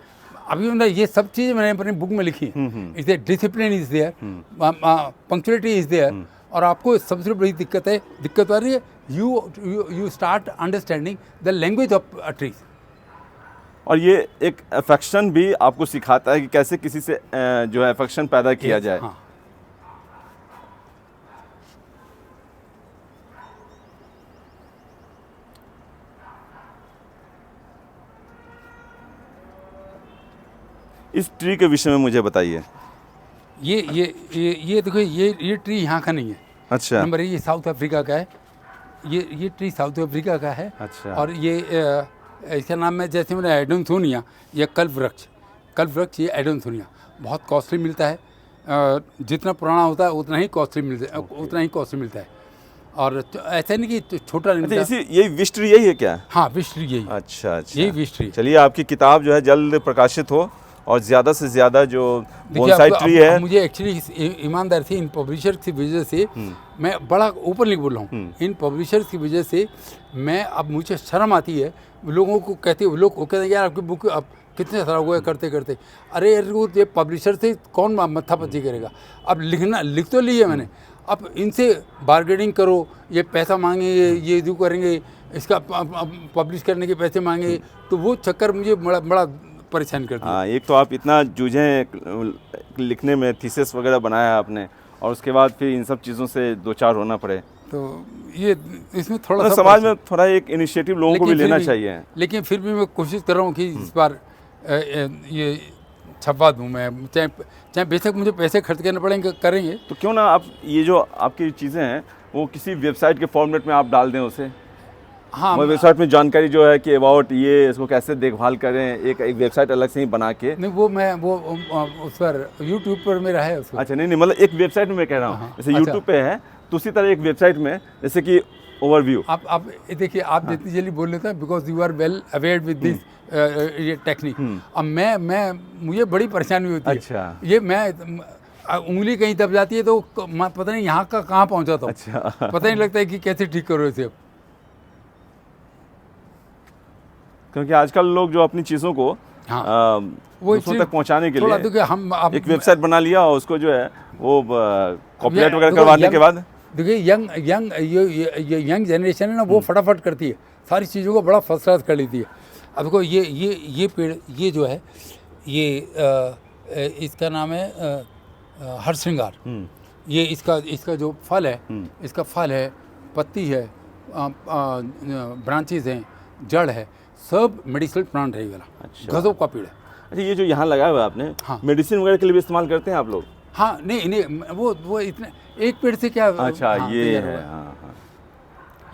अभी मतलब ये सब चीज़ें मैंने अपनी बुक में लिखी है। इस discipline is there, punctuality is there. और आपको सबसे बड़ी दिक्कत आ रही है, you start understanding the language of trees. और ये एक अफेक्शन भी आपको सिखाता है कि कैसे किसी से जो है अफेक्शन पैदा किया जाए। हाँ। इस ट्री के विषय में मुझे बताइए। ये देखो, ये ट्री यहाँ का नहीं है। अच्छा। नंबर ये साउथ अफ्रीका का है। ये ट्री साउथ अफ्रीका का है। अच्छा। और ये इसका नाम है, जैसे मैंने एडोनथोनिया, ये कल्पवृक्ष, ये एडोनथोनिया बहुत कॉस्टली मिलता है। जितना पुराना होता है उतना ही कॉस्टली मिलता है। और ऐसा नहीं कि छोटा नहीं मिलता। यही विश ट्री यही है क्या? हाँ, विश ट्री यही। अच्छा, यही विश ट्री। चलिए, आपकी किताब जो है जल्द प्रकाशित हो और ज़्यादा से ज़्यादा जो बोनसाई ट्री है। मुझे एक्चुअली ईमानदार से इन पब्लिशर्स की वजह से, मैं बड़ा ओपनली बोल रहा हूँ, इन पब्लिशर्स की वजह से मैं, अब मुझे शर्म आती है। लोग कहते हैं यार आपकी बुक अब कितने साल हुए करते करते। अरे यार, वो ये पब्लिशर से कौन मत्थापच्ची करेगा? अब लिख तो लिया मैंने, अब इनसे बार्गेनिंग करो, ये पैसा मांगेंगे, ये जो करेंगे, इसका पब्लिश करने के पैसे मांगेंगे, तो वो चक्कर मुझे बड़ा परेशान करती है। हाँ, एक तो आप इतना जूझे लिखने में, थीसिस वगैरह बनाया आपने, और उसके बाद फिर इन सब चीज़ों से दो चार होना पड़े, तो ये इसमें थोड़ा सा समाज में थोड़ा एक इनिशिएटिव लोगों को भी लेना चाहिए। लेकिन फिर भी मैं कोशिश कर रहा हूँ कि इस बार ये छपवा दूँ मैं, चाहे बेशक मुझे पैसे खर्च करने पड़ेंगे, करेंगे। तो क्यों ना आप ये जो आपकी चीज़ें हैं वो किसी वेबसाइट के फॉर्मेट में आप डाल दें उसे। हाँ, वेबसाइट में जानकारी जो है कि अबाउट ये इसको कैसे देखभाल करें, एक वेबसाइट अलग से ही बना के। नहीं, वो उस पर यूट्यूब पर मेरा है उसको। अच्छा, नहीं, मतलब एक वेबसाइट में मैं कह रहा हूँ, जैसे यूट्यूब पे है तो उसी तरह एक वेबसाइट में, जैसे कि ओवरव्यू। आप देखिए, आप जितनी जल्दी बोल लेते हैं, because you are well aware with this ये टेक्निक। अब मुझे बड़ी परेशानी होती है। अच्छा। ये मैं उंगली कहीं दब जाती है तो पता नहीं यहाँ का कहाँ पहुँचा था। अच्छा। पता नहीं लगता है कि कैसे ठीक करो इसे। क्योंकि आजकल लोग जो अपनी चीज़ों को दूसरों तक पहंचाने के लिए हम एक वेबसाइट बना लिया और उसको जो है वो कॉपीराइट वगैरह करवाने के बाद, देखिए यंग जनरेशन है ना, वो फटाफट करती है सारी चीज़ों को, बड़ा फर्स्ट क्लास कर लेती है। अब देखो, ये पेड़, ये जो है, ये इसका नाम है हरश्रृंगार। ये इसका जो फल है, इसका फल है, पत्ती है, ब्रांचेज हैं, जड़ है, सब मेडिसिनल प्लांट है ये वाला। अच्छा। गजब का पेड़ है। अच्छा, ये जो यहाँ लगाया हुआ है आपने, हाँ, मेडिसिन वगैरह के लिए भी इस्तेमाल करते हैं आप लोग? हाँ, नहीं, वो इतने एक पेड़ से क्या। अच्छा, हाँ, ये है। हाँ।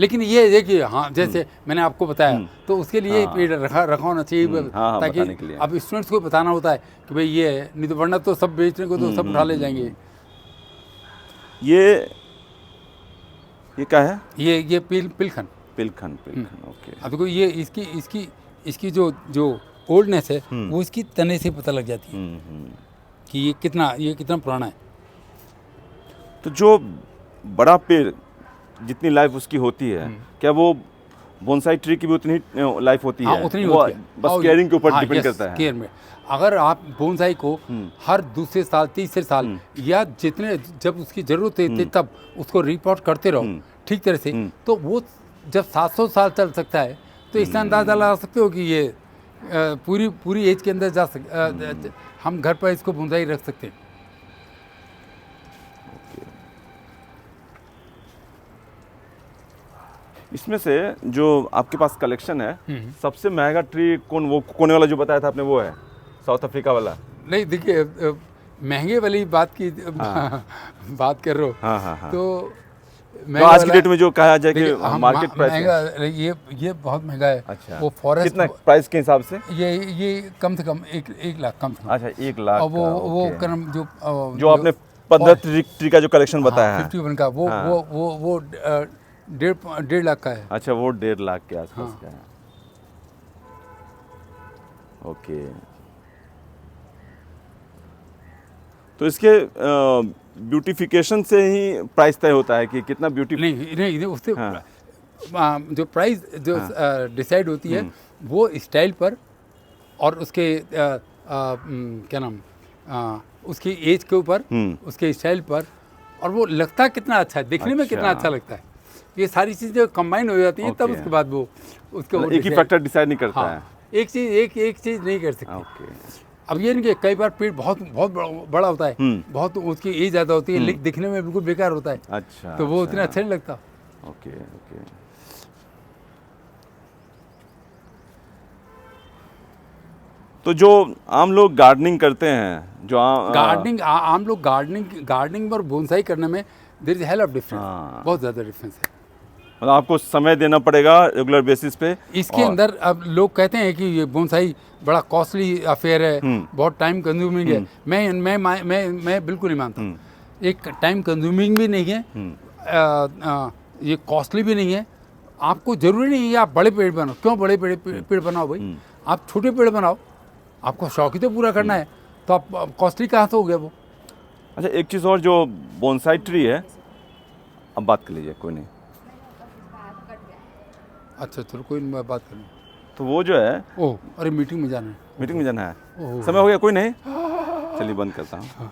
लेकिन ये देखिए, हाँ जैसे मैंने आपको बताया, तो उसके लिए हाँ। पेड़ रखा होना चाहिए, हाँ, ताकि बताने के लिए। अब स्टूडेंट्स को बताना होता है कि भाई ये है, नहीं तो वरना तो सब बेचने को तो सब उठा ले जाएंगे। ये क्या है? ये पिलखन। पिलखन, ओके। अब देखो ये इसकी जो ओल्डनेस है वो इसकी तने से पता लग जाती है कि ये कितना पुराना है। तो जो बड़ा पेड़ जितनी लाइफ उसकी होती है, क्या वो बोनसाई ट्री की भी उतनी लाइफ होती हाँ, है? उतनी वो होती है। बस केयरिंग के ऊपर हाँ, डिपेंड यस, करता है। केयर में। अगर आप बोनसाई को हर दूसरे साल, तीसरे साल या जब उसकी जरूरत है तब उसको रिपोर्ट करते रहो ठीक तरह से, तो वो जब 700 साल चल सकता है, तो इससे अंदाजा लगा सकते हो कि ये पूरी एज के अंदर जा हम घर पर इसको बोनसाई रख सकते हैं। इसमें से जो आपके पास कलेक्शन है, सबसे महंगा ट्री वो कोने वाला जो बताया था आपने, वो है साउथ अफ्रीका वाला? नहीं, देखिए महंगे वाली बात की बात कर रहे हो। हाँ। तो तो आज की डेट में जो कहा जाए कि मार्केट प्राइस महंगा, ये बहुत महंगा है। अच्छा, वो फॉरेस्ट कितना प्राइस के हिसाब से? ये कम से कम 1 लाख कम से कम। अच्छा, 1 लाख। और वो ओके। कर्म जो आपने 15 ट्री का जो कलेक्शन बताया है, 51 का वो 1.5 लाख का है। अच्छा, वो 1.5 लाख के आसपास का है। ओके। तो इसके ब्यूटिफिकेशन से ही प्राइस तय होता है कि कितना ब्यूटी? नहीं, उससे हाँ। जो प्राइस जो डिसाइड होती है वो स्टाइल पर और उसके क्या नाम उसकी एज के ऊपर, उसके स्टाइल पर, और वो लगता कितना अच्छा है, देखने में कितना अच्छा लगता है। ये सारी चीज़ें कंबाइन हो जाती हैं, तब उसके बाद वो उसके मतलब एक ही फैक्टर डिसाइड नहीं करता है। एक चीज़ नहीं कर सकती। ओके। अब ये नहीं कि कई बार पेड़ बहुत बड़ा होता है, बहुत उसकी एज ज़्यादा होती है, दिखने में बिल्कुल बेकार होता है। अच्छा, तो वो उतना अच्छा नहीं लगता। ओके। तो जो आम लोग गार्डनिंग करते हैं, जो आम लोग गार्डनिंग और बोनसाई करने में there is hell of difference, बहुत ज़्यादा डिफरेंस है। मतलब आपको समय देना पड़ेगा रेगुलर बेसिस पे। इसके अंदर अब लोग कहते हैं कि ये बोनसाई बड़ा कॉस्टली अफेयर है, बहुत टाइम कंज्यूमिंग है। मैं बिल्कुल नहीं मानता। एक टाइम कंज्यूमिंग भी नहीं है, ये कॉस्टली भी नहीं है। आपको जरूरी नहीं है आप बड़े पेड़ बनाओ। क्यों बड़े पेड़ बनाओ भाई? आप छोटे पेड़ बनाओ, आपको शौक ही तो पूरा करना है, तो आप कॉस्टली कहाँ से हो गया वो? अच्छा, एक चीज़ और, जो बोनसाई ट्री है, अब बात कर लीजिए, कोई नहीं। अच्छा चलो, कोई नहीं, बात करूँ। तो वो जो है, ओह अरे मीटिंग में जाना है। मीटिंग में जाना है, समय हो गया, कोई नहीं, चलिए बंद करता हूँ।